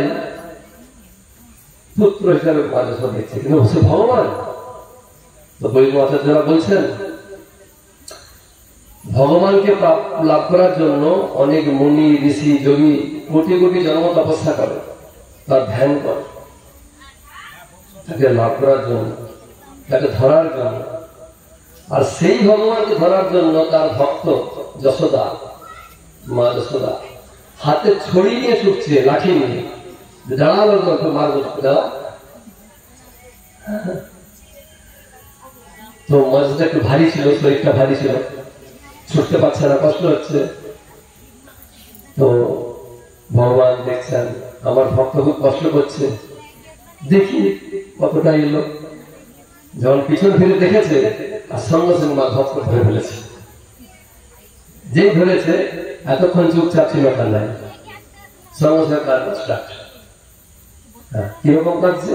পুত্র হিসাবে মা যশোদা দেখছে, কিন্তু সে ভগবান। তো বৈষ্ণব আচার্যরা বলছেন ভগবানকে লাভ করার জন্য অনেক মুনি ঋষি যোগী কোটি কোটি জন্ম তপস্যা করে, তার ধ্যান করে, তাকে লাভ করার জন্য, তাকে ধরার জন্য। আর সেই ভগবানকে ধরার জন্য তার ভক্ত যশোদা, মা যশোদা হাতে ছড়ি নিয়ে ছুটছে, লাঠি নিয়ে, দাঁড়ালো মারবো দাঁড়া। তো মাছটা একটু ভারী ছিল, শরীরটা ভারী ছিল, ছুটতে পারছে না, কষ্ট হচ্ছে। তো ভগবান দেখছেন আমার ভক্ত খুব কষ্ট করছে, দেখি কতটা এলো। যখন পিছন ফিরে দেখেছে আর সঙ্গে সঙ্গে মা ভক্ত ধরে ফেলেছে। যেই ধরেছে এতক্ষণ চুপচাপ ছিল কান্নায়, সঙ্গে সঙ্গে কান্না স্টার্ট। কিরকম কাঁদছে?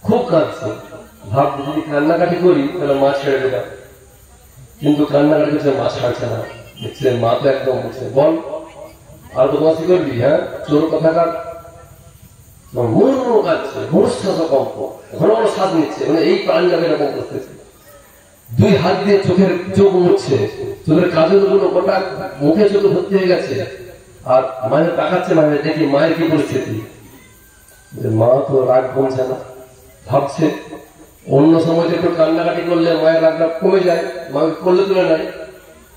খুব কাঁদছে। ভাব যদি কান্নাকাটি করি তাহলে মা ছেড়ে দেবে, কিন্তু কান্নাকাটি করছে, মা ছাড়ছে না। দেখছে মা তো একদম বলছে বল আর বদমাশি করবি, হ্যাঁ চোর কথাকার। কাঁদছে, মনুষ্যত কম্প, ঘন ঘন শ্বাস নিচ্ছে, মানে এই প্রাণ যাবে এরকম করতেছে। দুই হাত দিয়ে চোখ মুছছে, চোখের কাজল গুলো গোটা মুখে চোখে ভর্তি হয়ে গেছে। আর মায়ের তাকাচ্ছে, মায়ের দেখি মায়ের কি পরিস্থিতি। মা তো রাগ কমছে না, ভাবছে অন্য সময় একটু কান্নাকাটি করলে মায়ের রাগটা কমে যায়, মাকে করলে তুলে নেয়।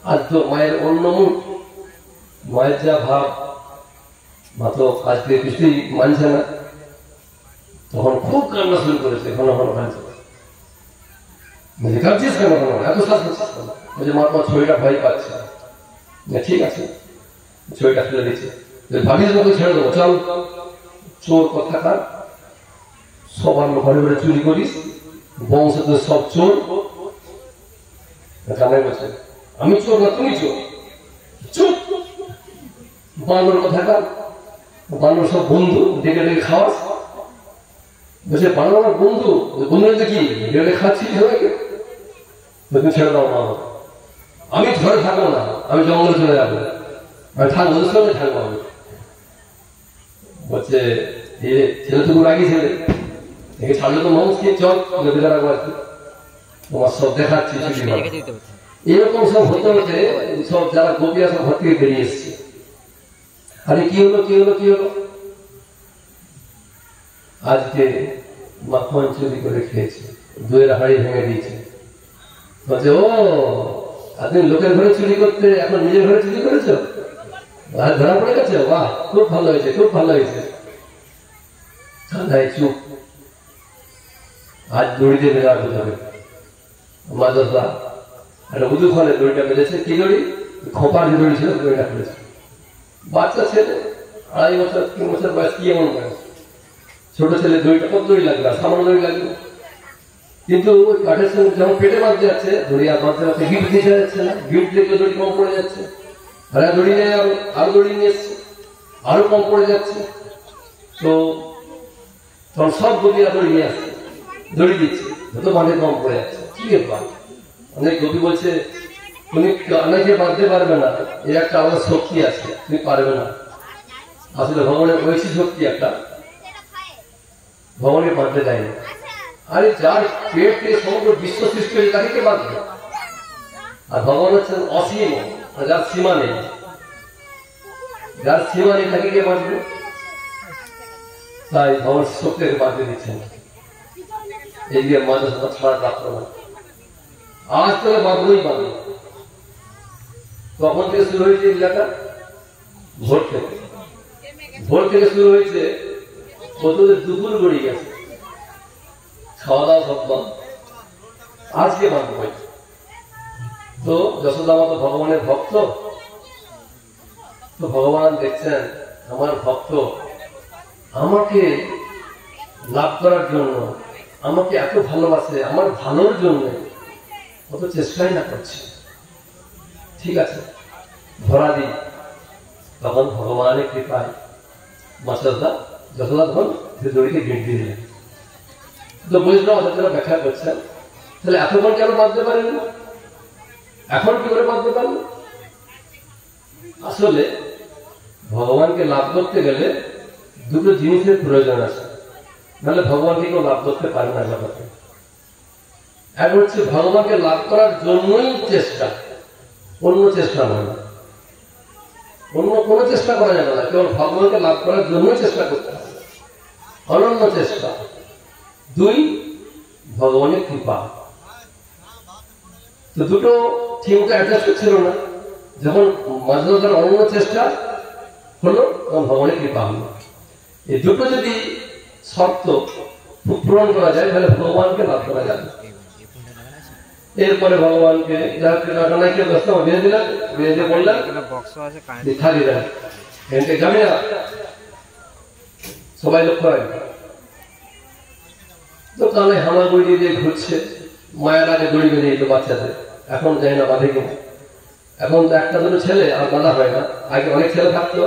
আর তো মায়ের অন্য মুখ, মায়ের যা ভাব, মা তো আজকে কিছুই মানছে না। তখন খুব কান্না শুরু করেছে, ঘন ঘন কাঁদছে। কাঁদছিস কেন, ঘন এত শ্বাস নিচ্ছিস কেন? বলছে মা তোমার ছবিটা ভয় পাচ্ছে। ঠিক আছে, ছবিটা ফেলে দিচ্ছে। ভাবিস মতো ছেড়ে দেবো, চল। চোর কথাকার, সব আমরা ঘরে ঘরে চুরি করিস, বংশতে সব চোর। কানাই বলছে আমি চোর না তুমি চোর। চুপ। বানর কথাকার, বানর সব বন্ধু, ডেকে ডেকে খাওয়াস। বলছে বানর আমার বন্ধু, বন্ধুরা দেখি ডেকে খাচ্ছি সবাইকে। তুমি ছেড়ে দাও মা, আমি ঘরে থাকবো না, আমি জঙ্গলে চলে যাবো, আমি থাকবো ওদের সঙ্গে থাকবো। আমি বলছে ছেলে তো খুব রাগি ছেলে, একে ছাড়লে তো মানুষ কি চল বেঁধে রাখবো আর কি, তোমার সব দেখাচ্ছি। এরকম সব হতে হতে সব যারা গোপীরা সব ঘর থেকে বেরিয়ে এসছে। আরে কি হলো কি হলো কি হলো? আজকে মাখন চুরি করে খেয়েছে, দইয়ের হাড়ি ভেঙে দিয়েছে। বলছে ও আপনি লোকের ঘরে চুরি করতে এখন নিজের ঘরে চুরি করেছ, ধরা পড়ে গেছে, বাহ খুব ভালো হয়েছে, খুব ভালো হয়েছে। কান্নায় চুপ। আজ দড়ি দিয়ে বেড়া হতে হবে। মা যশোদা একটা উদু ফলে দড়িটা বেঁধেছে। কি দড়ি? খোপার যে দড়ি ছিল দড়িটা ফেলেছে। বাচ্চা ছেলে, 2.5 বছর 3 বছর বয়স, কি এমন বয়স, ছোট ছেলে, দড়িটা কত দড়ি লাগবে, সামান্য দড়ি লাগবে। কিন্তু ওই কাঠের সঙ্গে যখন পেটে বাঁধতে যাচ্ছে, দড়ি আর বাঁধতে বাঁধতে গিট দিয়ে যাচ্ছে না, গিট দিয়ে দড়ি কম পড়ে যাচ্ছে। আর দড়ি নিয়ে আরো দড়ি নিয়ে এসছে, আরো কম পড়ে যাচ্ছে। তো তখন সব গোপীরা দড়ি নিয়ে আসছে, দড়ি দিচ্ছে, যত বাঁধে কম পড়ে যাচ্ছে। কি ব্যাপার? অনেক গোপী বলছে তুমি কানাকে বাঁধতে পারবে না, এর একটা আমার শক্তি আছে, তুমি পারবে না। আসলে ভগবানের ঐশী শক্তি একটা, ভগবানের বাঁধতে দেয়নি। আরে যার পেট থেকে সমগ্র বিশ্ব সৃষ্টি হয়েছে তাকে কে বাঁধবে? আর ভগবান হচ্ছেন অসীম, যার সীমা নেই, যার সীমা নেই তাকে কে বাঁধবে? তাই ভগবান শক্তিকে বাঁধতে দিচ্ছেন। এদিকে মা যশোদা ছাড়া প্রাপ্ত না, আজ তবে বাঁধবই বাঁধবে। কখন থেকে শুরু হয়েছে এলাকা? ভোর থেকে। ভোর থেকে শুরু হয়েছে, কতদের দুপুর গড়িয়ে গেছে, খাওয়া দাওয়া সব বন্ধ, আজকে বাঁধব। তো যশোদা মা তো ভগবানের ভক্ত, তো ভগবান দেখছেন আমার ভক্ত আমাকে লাভ করার জন্য, আমাকে এত ভালোবাসে, আমার ভালোর জন্য কত চেষ্টাই না করছে। ঠিক আছে ধরা দিই। তখন ভগবানের কৃপায় মা যশোদা তখন দড়িকে গিট দিয়ে দিলেন। তো বৈষ্ণব আচার্যরা ব্যাখ্যা করছেন, তাহলে এতক্ষণ কেন বাঁধতে পারেন, এখন কি করে বাঁধতে পারেন? আসলে ভগবানকে লাভ করতে গেলে দুটো জিনিসের প্রয়োজন আছে। নাহলে ভগবানকে কেউ লাভ করতে পারে না জগতে। এক হচ্ছে ভগবানকে লাভ করার জন্যই চেষ্টা, অন্য চেষ্টা নয়, অন্য কোনো চেষ্টা করা যাবে না, কেবল ভগবানকে লাভ করার জন্যই চেষ্টা করতে হবে, অনন্য চেষ্টা। দুই, ভগবানের কৃপা। তো দুটো ঠিক অ্যাডজাস্ট ছিল না। যখন মাঝে অনন্য চেষ্টা হলো তখন ভগবানের কৃপা হলো। এই দুটো যদি শর্ত পূরণ করা যায় তাহলে ভগবানকে লাভ করা যাবে। এরপরে ভগবানকে বেঁধে দিলাম, বেঁধে দিয়ে বললাম থাকি না, যাবি না, সবাই লক্ষ্য রাখবে। তো কানে হামা গড়িয়ে দিয়ে ঘুরছে, মায়ের আগে দড়ি বেঁধে দিত বাচ্চাদের, এখন যাই না বাঁধে কিনা। এখন তো একটা দুটো ছেলে আর বাঁধা হয় না, আগে অনেক ছেলে থাকতো,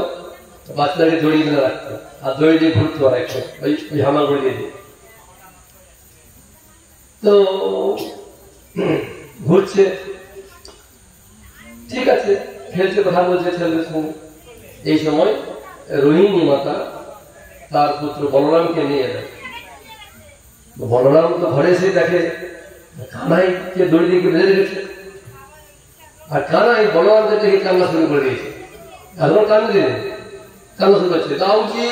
বাচ্চাদেরকে দড়ি বেঁধে রাখতো আর দড়ি দিয়ে ঘুরতো আর একটু ওই হামা গড়িয়ে দিয়ে। তো ঘুরছে, ঠিক আছে, খেলছে, কথা বলছে ছেলেদের সঙ্গে। এই সময় রোহিণী মাতা তার পুত্র বলরামকে নিয়ে এলেন। বলরাম তো ঘরে এসে দেখে কানাইকে দড়ি দিয়ে বেঁধে রেখেছে, আর কানাই বলরামকে দেখে কান্না শুরু করে দিয়েছে। এখন কান্দে, কান্না শুরু করছে, দাউজি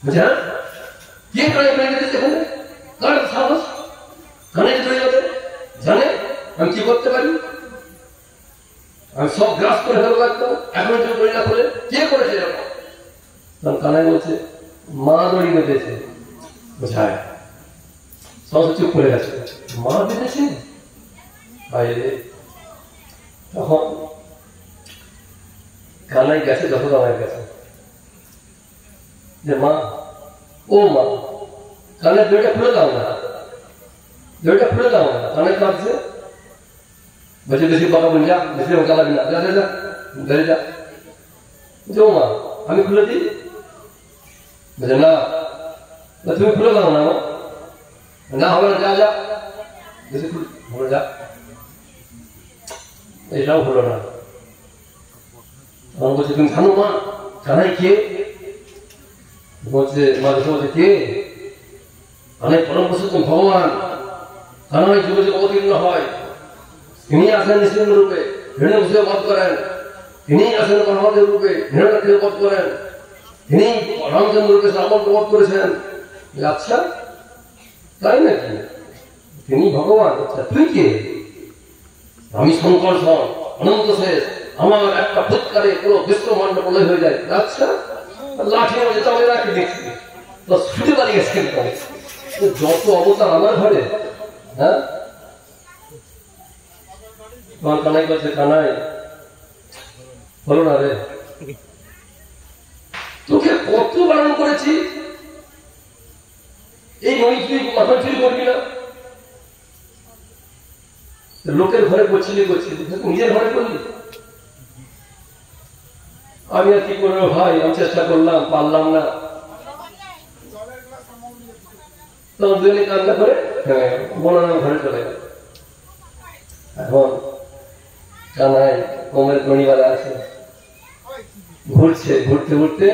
বুঝা কি কানাই বেঁধে দিয়েছে, এখানে কার সাহস, কানাই দড়ি বাঁধে, জানে আমি কি করতে পারি, আমি সব গ্রাস করে ফেলে লাগতো, এখন যদি দড়ি না খুলে কে করেছে এরকম। তখন কানাই বলছে মা দড়ি বেঁধেছে। বোঝায় সব চুপ করে গেছে, মা বেঁধেছে বাইরে। তখন কানাই গেছে, যত দাঁড়ায় গেছে যে মা, ও মা, কানের দড়িটা খুলে দাও না, দড়িটা খুলে দাও না। কানাই কাঁদছে, বলছে বেশি বাবা বলি যা, বেশি চালাবি না, যা যা যা বেড়ে যা। ও মা আমি খুলে দিই, বলছে না তুমি খুলে দাও না, না হবে না, যা যা বেশি খুলে যা। এটাও হলো না। তখন বলছে তুমি জানো মা কানাই কে? বলছে মা বলছে কে? কানাই পরম পুরুষোত্তম ভগবান, কানাই যুগে যুগে অবতীর্ণ হয়, তিনি আসেন নৃসিংহ রূপে, হিরণ্যকশিপুকে বধ করেন, তিনি আসেন বলরামের রূপে, হিরণ্যাক্ষকে বধ করেন, তিনি রামচন্দ্র রূপে রাবণকে বধ করেছেন। আচ্ছা তাই নাকি, তিনি ভগবান? আচ্ছা তুই কে? আমি শঙ্কর ধন, অনন্ত শেষ, আমার একটা ফুৎকারে পুরো বিশ্বমণ্ড প্রলয় হয়ে যায়। আচ্ছা লাঠি আমি যেতে হবে নাকি দেখছি তো ছুটে পালিয়ে গেছে। যত অবতার আমার ঘরে, হ্যাঁ। তোমার কানাই করছে, কানাই বলো না রে, তোকে কত বারণ করেছি এই নই তুই মাথা চুরি করবি না। লোকের ঘরে করছিলি নিজের ঘরে করলি। আমি আর কি করবো ভাই, আমি চেষ্টা করলাম, পারলাম না। তখন দুজনে কান্না করে বলার ঘরে চলে গেল। এখন কানাই কোমরে দড়িওয়ালা আছে, ঘুরছে, ঘুরতে ঘুরতে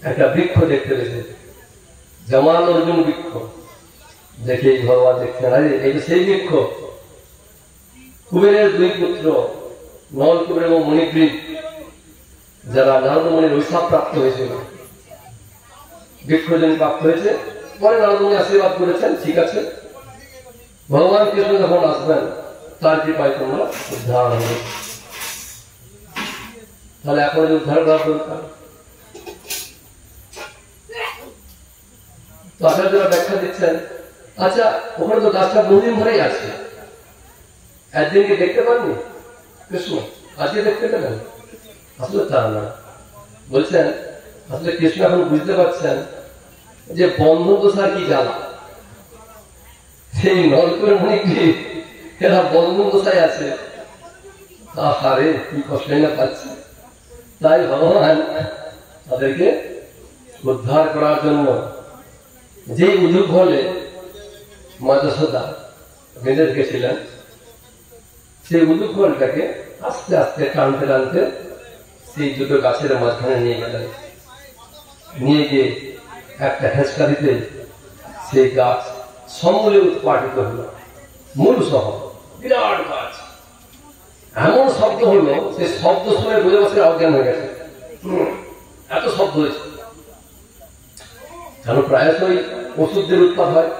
একটা বৃক্ষ দেখতে পেয়েছে, জামাল অর্জুন বৃক্ষ। দেখে ভগবান দেখছেন, আরে এই তো সেই বৃক্ষ। কুবেরের দুই পুত্র নলকুবের এবং মণিগ্রীব, যারা নারদমণির অভিশাপ প্রাপ্ত হয়েছিল, বৃক্ষজন প্রাপ্ত হয়েছে। পরে নারদমণি আশীর্বাদ করেছেন, ঠিক আছে ভগবান কৃষ্ণ যখন আসবেন তার কৃপায় তোমরা উদ্ধার হবে। তাহলে এখন উদ্ধার করার দরকার। তো আচার্যরা ব্যাখ্যা দিচ্ছেন, আচ্ছা ওখানে তো গাছটা বহুদিন ধরেই আছে, একদিনকে দেখতে পাননি কৃষ্ণ, আজকে দেখতে পেলেন? আসলে তা না। বলছেন আসলে কৃষ্ণ এখন বুঝতে পারছেন যে বন্ধন দোষার কি জ্বালা। সেই নলকুবের মণিগ্রীব এরা বন্ধন দোষায় আছে, আরে কি কষ্ট না পাচ্ছে। তাই ভগবান তাদেরকে উদ্ধার করার জন্য যে উদুক হলে মা যশোদা বেঁধে রেখেছিলেন, সেই উদুক হলটাকে আস্তে আস্তে টানতে টানতে সেই দুটো গাছের মাঝখানে নিয়ে গেলেন। নিয়ে গিয়ে একটা হেঁচকা দিতে সেই গাছ সমূলে উৎপাটিত হলো, মূল সহ বিরাট গাছ। এমন শব্দ হলো, সেই শব্দ শুনে ব্রজবাসীরা অজ্ঞান হয়ে গেছে, এত শব্দ হয়েছে। কেন প্রায়শই ওষুধের উৎপাদ হয়,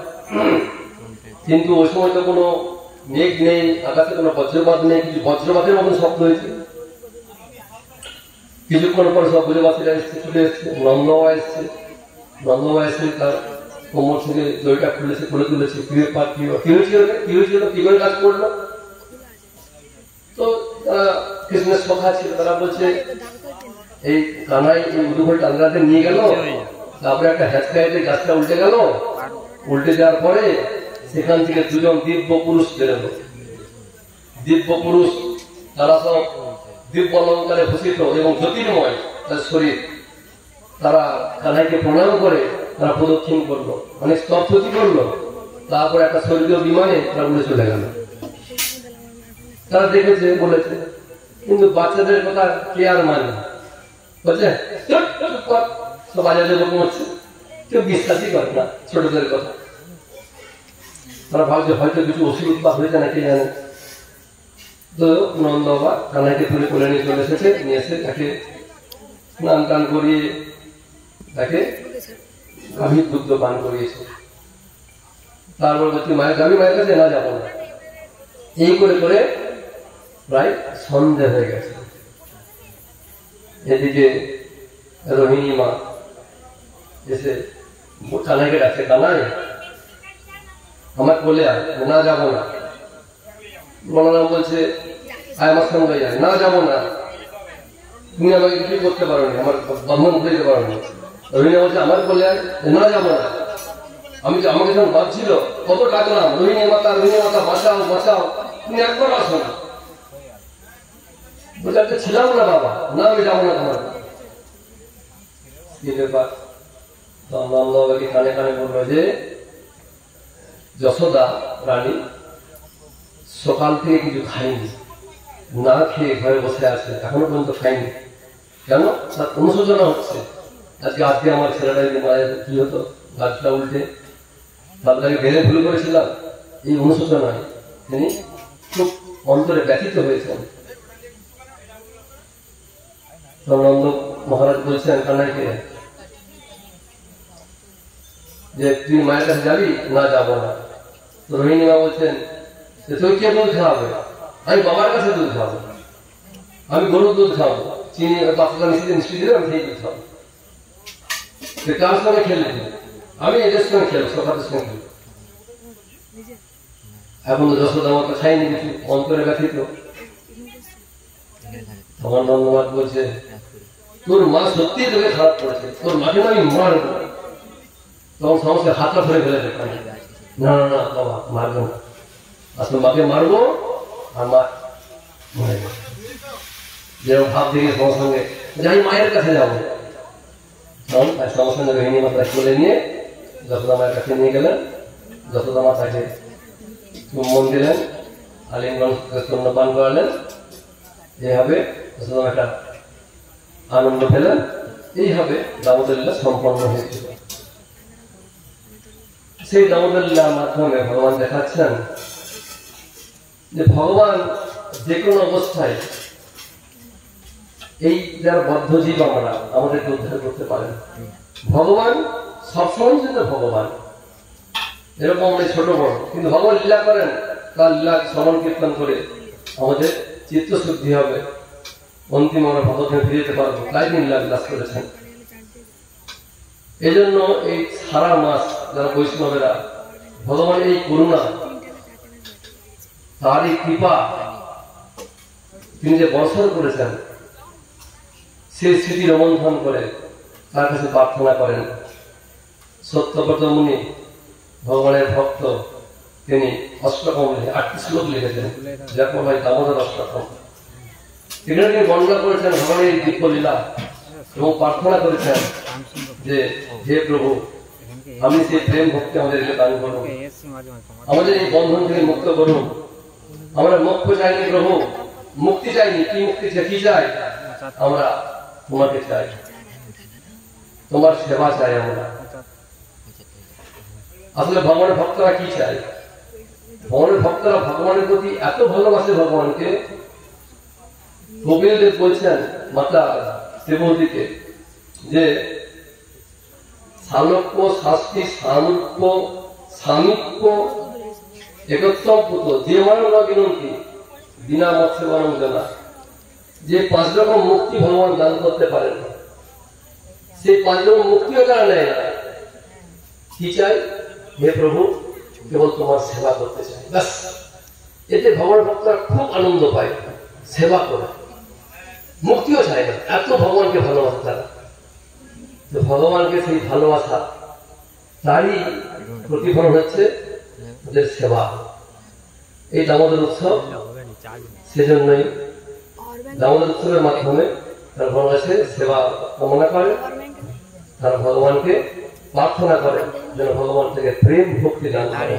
কিন্তু ওই সময় তো কোনো মেঘ নেই, আকাশে কোনো বজ্রপাত নেই, কিছু বজ্রপাতের মতন শব্দ হয়েছে। কিছুক্ষণ পরে সব ব্রজবাসীরা এসছে, ছুটে এসছে, নন্দবাবা এসছে। নন্দবাবা এসে তার কোমর থেকে দড়িটা খুলেছে, খুলে তুলেছে। কি হয়েছিল, কি করে কাজ করলো? তো কৃষ্ণের সখা ছিল, তারা বলছে এই কানাই এই উদুঘর টাঙ্গাতে নিয়ে গেল, তারপরে একটা হেঁচকাইতে গাছটা উল্টে গেল, উল্টে যাওয়ার পরে সেখান থেকে দুজন দিব্য পুরুষ বেরোলো। দিব্য পুরুষ, তারা সব দিব্য অলঙ্কারে ভূষিত এবং জ্যোতির্ময় তার শরীর। তারা কানাইকে প্রণাম করে তারা প্রদক্ষিণ করলো, অনেক স্তব্ধতি করলো। তারপর একটা স্বর্গীয় বিমানে তারা উড়ে চলে গেল। তারা দেখেছে, বলেছে, কিন্তু বাচ্চাদের কথা কে আর মানে? বলছে সব বাজারে লোক হচ্ছে, কেউ বিশ্বাসই করে না ছোটদের কথা। তারা ভাবছে হয়তো কিছু ওষুধ উৎপাদ হয়েছে না, কে জানে। তো নন্দ বাবা কানাইকে তুলে কোলে নিয়ে চলে এসেছে, নিয়ে এসে তাকে স্নান টান করিয়ে তাকে গাভীর দুগ্ধ পান করিয়েছে। তারপর বলছি আমি মায়ের কাছে না যাবো না। এই করে করে প্রায় সন্ধ্যে হয়ে গেছে। এদিকে রোহিণী মা এসে কানাইকে ডাকছে, কানাই আমার কোলে আয়। না যাবো না। বলরাম বলছে আয় আমার সঙ্গে যায়। না যাবো না, তুমি আমাকে কিছুই করতে পারো নি, আমার বন্ধন দিতে পারো নি। রোহিণী বলছে আমার কোলে আয়। না যাবো না। আমাকে যখন ভাবছিল কত ডাকলাম, রোহিণী মাতা বাঁচাও বাঁচাও, তুমি একবার আসো না। বলছে ছিলাম না বাবা, না আমি যাবো না তোমার। কি ব্যাপার? নন্দবাবাকে কানে কানে বললো যে যশোদা রানী সকাল থেকে কিছু খায়নি, না খেয়ে ঘরে বসে আছে, এখনো পর্যন্ত খায়নি। কেন? তার অনুশোচনা হচ্ছে, আজকে আমার ছেলেটা যদি মারা যেত কি হতো, গাছটা উল্টে তাদেরকে বেড়ে ভুল করেছিলাম। এই অনুশোচনায় তিনি খুব অন্তরে ব্যথিত হয়েছেন। নন্দ মহারাজ বলছেন কানাইকে যে তুই মায়ের কাছে যাবি? না যাবো না। রোহিণী মা বলছেন তুই কে দুধ খাওয়াবে? আমি বাবার কাছে দুধ খাওয়াবো, আমি গরুর দুধ খাওয়াবো, চিনি পাতলা মিষ্টি দিলে আমি সেই দুধ খাওয়াবো। কার সঙ্গে খেলে? আমি এদের সঙ্গে খেলবো, সকালের সঙ্গে খেলবো। এখন তো যশোদা মাতা খাইনি কিছু, অন্তরে ব্যথিত। তখন নন্দবাদ বলছে তোর মা সত্যি তোকে খারাপ করেছে, তোর মাকে আমি মারবো। তখন সমস্ত হাতটা ধরে ফেলে দেখ, না না না বাবা মারবো না, আসলে মাকে মারবো আর মা মারে যেরকম ভাব দেখে সঙ্গে সঙ্গে আমি মায়ের কাছে যাবো। তখন তার সঙ্গে সঙ্গে রোহিণী মাতা কোলে নিয়ে যশোদা মায়ের কাছে নিয়ে গেলেন। যশোদা মা তাকে চুম্বন দিলেন, আলিঙ্গন স্তন্যপান করালেন। এইভাবে যশোদা মা একটা আনন্দ পেলেন। এইভাবে দামোদর লীলা সম্পন্ন হয়েছিল। সেই দামোদর লীলার মাধ্যমে ভগবান দেখাচ্ছেন যে ভগবান যে কোনো অবস্থায় এই যারা বদ্ধ জীব আমরা আমাদেরকে উদ্ধার করতে পারেন। ভগবান সবসময় কিন্তু ভগবান, এরকম আমরা ছোট বড়, কিন্তু ভগবান লীলা করেন, তার লীলা শ্রবণ কীর্তন করে আমাদের চিত্ত শুদ্ধি হবে, অন্তিম আমরা ভগবান ফিরে যেতে পারবো। তাই তিনি লীলা বিলাস করেছেন। এই জন্য এই সারা মাস যারা বৈষ্ণবেরা ভগবানের এই করুণা, তার এই কৃপা তিনি যে বর্ষণ করেছেন, সেই স্মৃতি রোমন্থন করে তার কাছে প্রার্থনা করেন। সত্যব্রত মুনি ভগবানের ভক্ত, তিনি অষ্টকম 8টি শ্লোক লিখেছেন, যেরকম হয় দামোদর অষ্টকম। এখানে তিনি বর্ণনা করেছেন ভগবানের দিব্য লীলা এবং প্রার্থনা করেছেন যে হে প্রভু, আমি সেই প্রেম ভক্তি আমাদেরকে দান করুন, আমাদের এই বন্ধন থেকে মুক্ত করুন। আমরা মোক্ষ চাইনি প্রভু, মুক্তি চাইনি। কি মুক্তি কি চাই? আমরা তোমাকে চাই, তোমার সেবা চাই আমরা। আসলে ভগবানের ভক্তরা কি চাই? ভগবানের ভক্তরা ভগবানের প্রতি এত ভালোবাসে ভগবানকে, কপিলদেব বলছেন মাতা শ্রীমতীকে যে সালোক্য শাস্তি সামুক্য সামিক্য একত্রপুত যে মানব বিনন্তি বিনা মৎস্যবানম জানা, যে 5 রকম মুক্তি ভগবান দান করতে পারেন, সেই 5 রকম মুক্তিও তারা নেয় না। কি চাই? হে প্রভু, কেবল তোমার সেবা করতে চাই, ব্যাস। এতে ভগবান ভক্তরা খুব আনন্দ পায়, সেবা করে, মুক্তিও চায় না, এত ভগবানকে ভালোবাসে তারা। ভগবানকে সেই ভালোবাসা তারই প্রতিফলন হচ্ছে ওদের সেবা। এই দামোদর উৎসব সেজন্যই দামোদর উৎসবের মাধ্যমে তারা ভগবানের সেবা কামনা করে, তারা ভগবানকে প্রার্থনা করে যেন ভগবান থেকে প্রেম ভক্তি দান করে।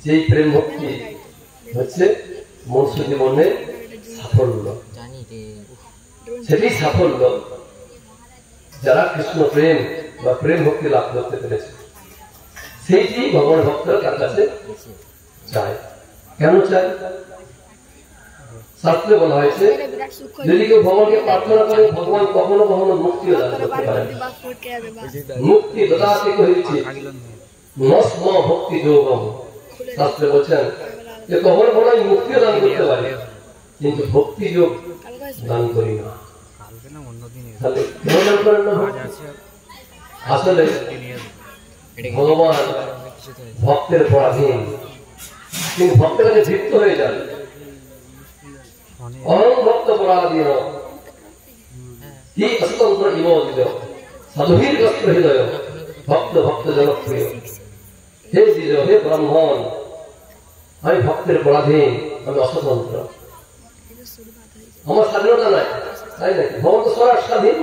যেই প্রেম ভক্তি হচ্ছে মনুষ্য জীবনের সাফল্য, সেটি সাফল্য যারা কৃষ্ণ প্রেম বা প্রেম ভক্তি লাভ করতে পেরেছে, সেইটি ভগবান ভক্তরা তার কাছে চায়। কেন চায়? শাস্ত্রে বলা হয়েছে যদি কেউ ভগবানকে প্রার্থনা করে, ভগবান কখনো কখনো মুক্তিও দান করতে পারেন। মুক্তি দদাতে কহিছি নস্ম ভক্তি যোগম, শাস্ত্রে বলছেন যে কখনো কখনো আমি মুক্তিও দান করতে পারি, কিন্তু ভক্তি যোগ দান করি না। তাহলে কেন দান করেন না? আসলে ভগবান ভক্তের পরাধীন, কিন্তু ভক্তের কাছে তৃপ্ত হয়ে যান। অহং ভক্ত পরাধীন কি অস্বতন্ত্র ইমোদিত সাধুহীর গ্রস্ত হৃদয় ভক্ত ভক্ত জনপ্রিয়। হে দ্বিজ, হে ব্রাহ্মণ, আমি ভক্তের পরাধীন, আমি অস্বতন্ত্র, আমার স্বাধীনতা নাই, তাই নাকি? ভগবান তো স্বরাট স্বাধীন,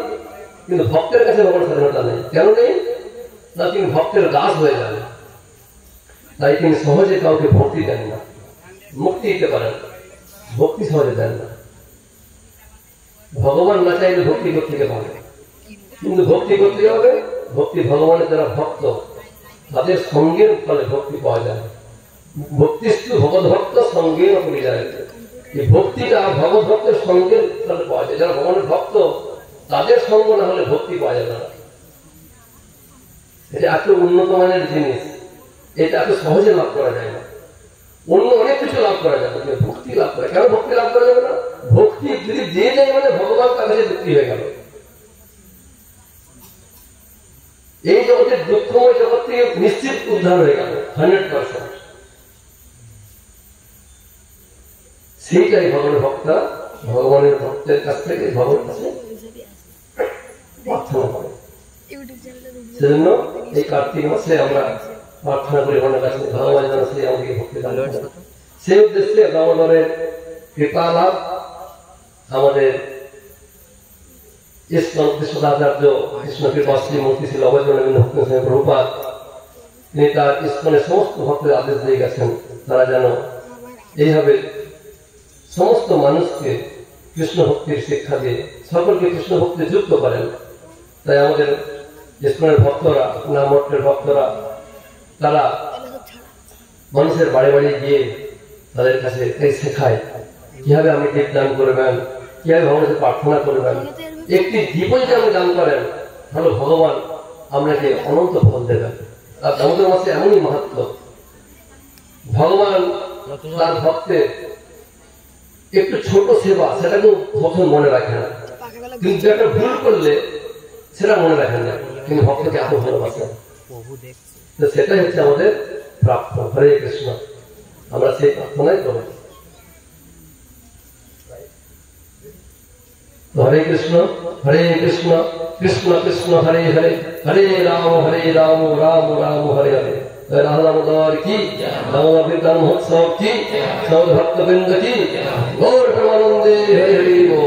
কিন্তু ভক্তের কাছে ভগবান স্বাধীনতা নেই। কেন নেই? না, তিনি ভক্তের দাস হয়ে যান, তাই তিনি সহজে কাউকে ভক্তি দেন না, মুক্তি দিতে পারেন, ভক্তি সহজে দেন না। ভগবান না চাইলে ভক্তি করতে পারে, কিন্তু ভক্তি করতে হবে। ভক্তি ভগবানের যারা ভক্ত তাদের সঙ্গের ফলে ভক্তি পাওয়া যায়। ভক্তিস্তু ভগবত ভক্ত সঙ্গে করে যায়, এই ভক্তিটা ভগবত ভক্তের সঙ্গের ফলে পাওয়া যায়। যারা ভগবানের ভক্ত তাদের সঙ্গ না হলে ভক্তি পাওয়া যাবে না। এটা এত উন্নত মানের জিনিস, এটা এত সহজে লাভ করা যায় না। অন্য অনেক কিছু লাভ করা যাবে, ভক্তি লাভ করা। কেন ভক্তি লাভ করা যাবে না? ভক্তি যদি দিয়ে যায় মানে ভগবান তার কাছে দুঃখী হয়ে গেল। এই জগতের দুঃখময় জগৎ থেকে নিশ্চিত উদ্ধার হয়ে গেল 100%। সেইটাই ভগবানের ভক্তরা ভগবানের ভক্তের কাছ থেকে ভগবানের কাছে প্রার্থনা করে। সেজন্য এই কার্তিক মাসে আমরা প্রার্থনা করি ভগবানের কাছে, ভগবান যেন সে আমাদেরকে ভক্তি দান করেন। সেই উদ্দেশ্যে দামোদরের কৃপা লাভ আমাদের ইসকন কৃষ্ণাচার্য কৃষ্ণ কৃপা শ্রীমূর্তি শ্রী অবৈধনবীন ভক্তি প্রভুপাদ, তিনি তার ইসকনের সমস্ত ভক্তের আদেশ দিয়ে গেছেন তারা যেন এইভাবে সমস্ত মানুষকে কৃষ্ণ ভক্তির শিক্ষা দিয়ে সকলকে কৃষ্ণ ভক্তিতে যুক্ত করেন। তাই আমাদের ইসকনের ভক্তরা, নামমঠের ভক্তরা, তারা মানুষের বাড়ি বাড়ি গিয়ে তাদের কাছে শেখায় কিভাবে আপনি দীপ দান করবেন, কিভাবে ভগবানের প্রার্থনা করবেন। একটি দীপও যদি আপনি দান করেন তাহলে ভগবান আপনাকে অনন্ত ফল দেবেন। আর দামোদর মাসে এমনই মাহাত্ম্য, ভগবান তার ভক্তের একটু ছোট সেবা সেটাকে প্রথম মনে রাখে না, কিন্তু একটা ভুল করলে সেটা মনে রাখেন না, কিন্তু ভক্তকে এত ভালোবাসেন। তো সেটাই হচ্ছে আমাদের প্রাপ্ত। হরে কৃষ্ণ, আমরা সেই প্রার্থনাই করব। হরে কৃষ্ণ কৃষ্ণ কৃষ্ণ হরে হরে, হরে রাম রাম রাম হরে হরে। রাধা দামোদর কি, দামোদর বিদ্যান মহোৎসব কি, সৌর ভক্তবৃন্দ কি, গৌর প্রেমানন্দে হরে হরি।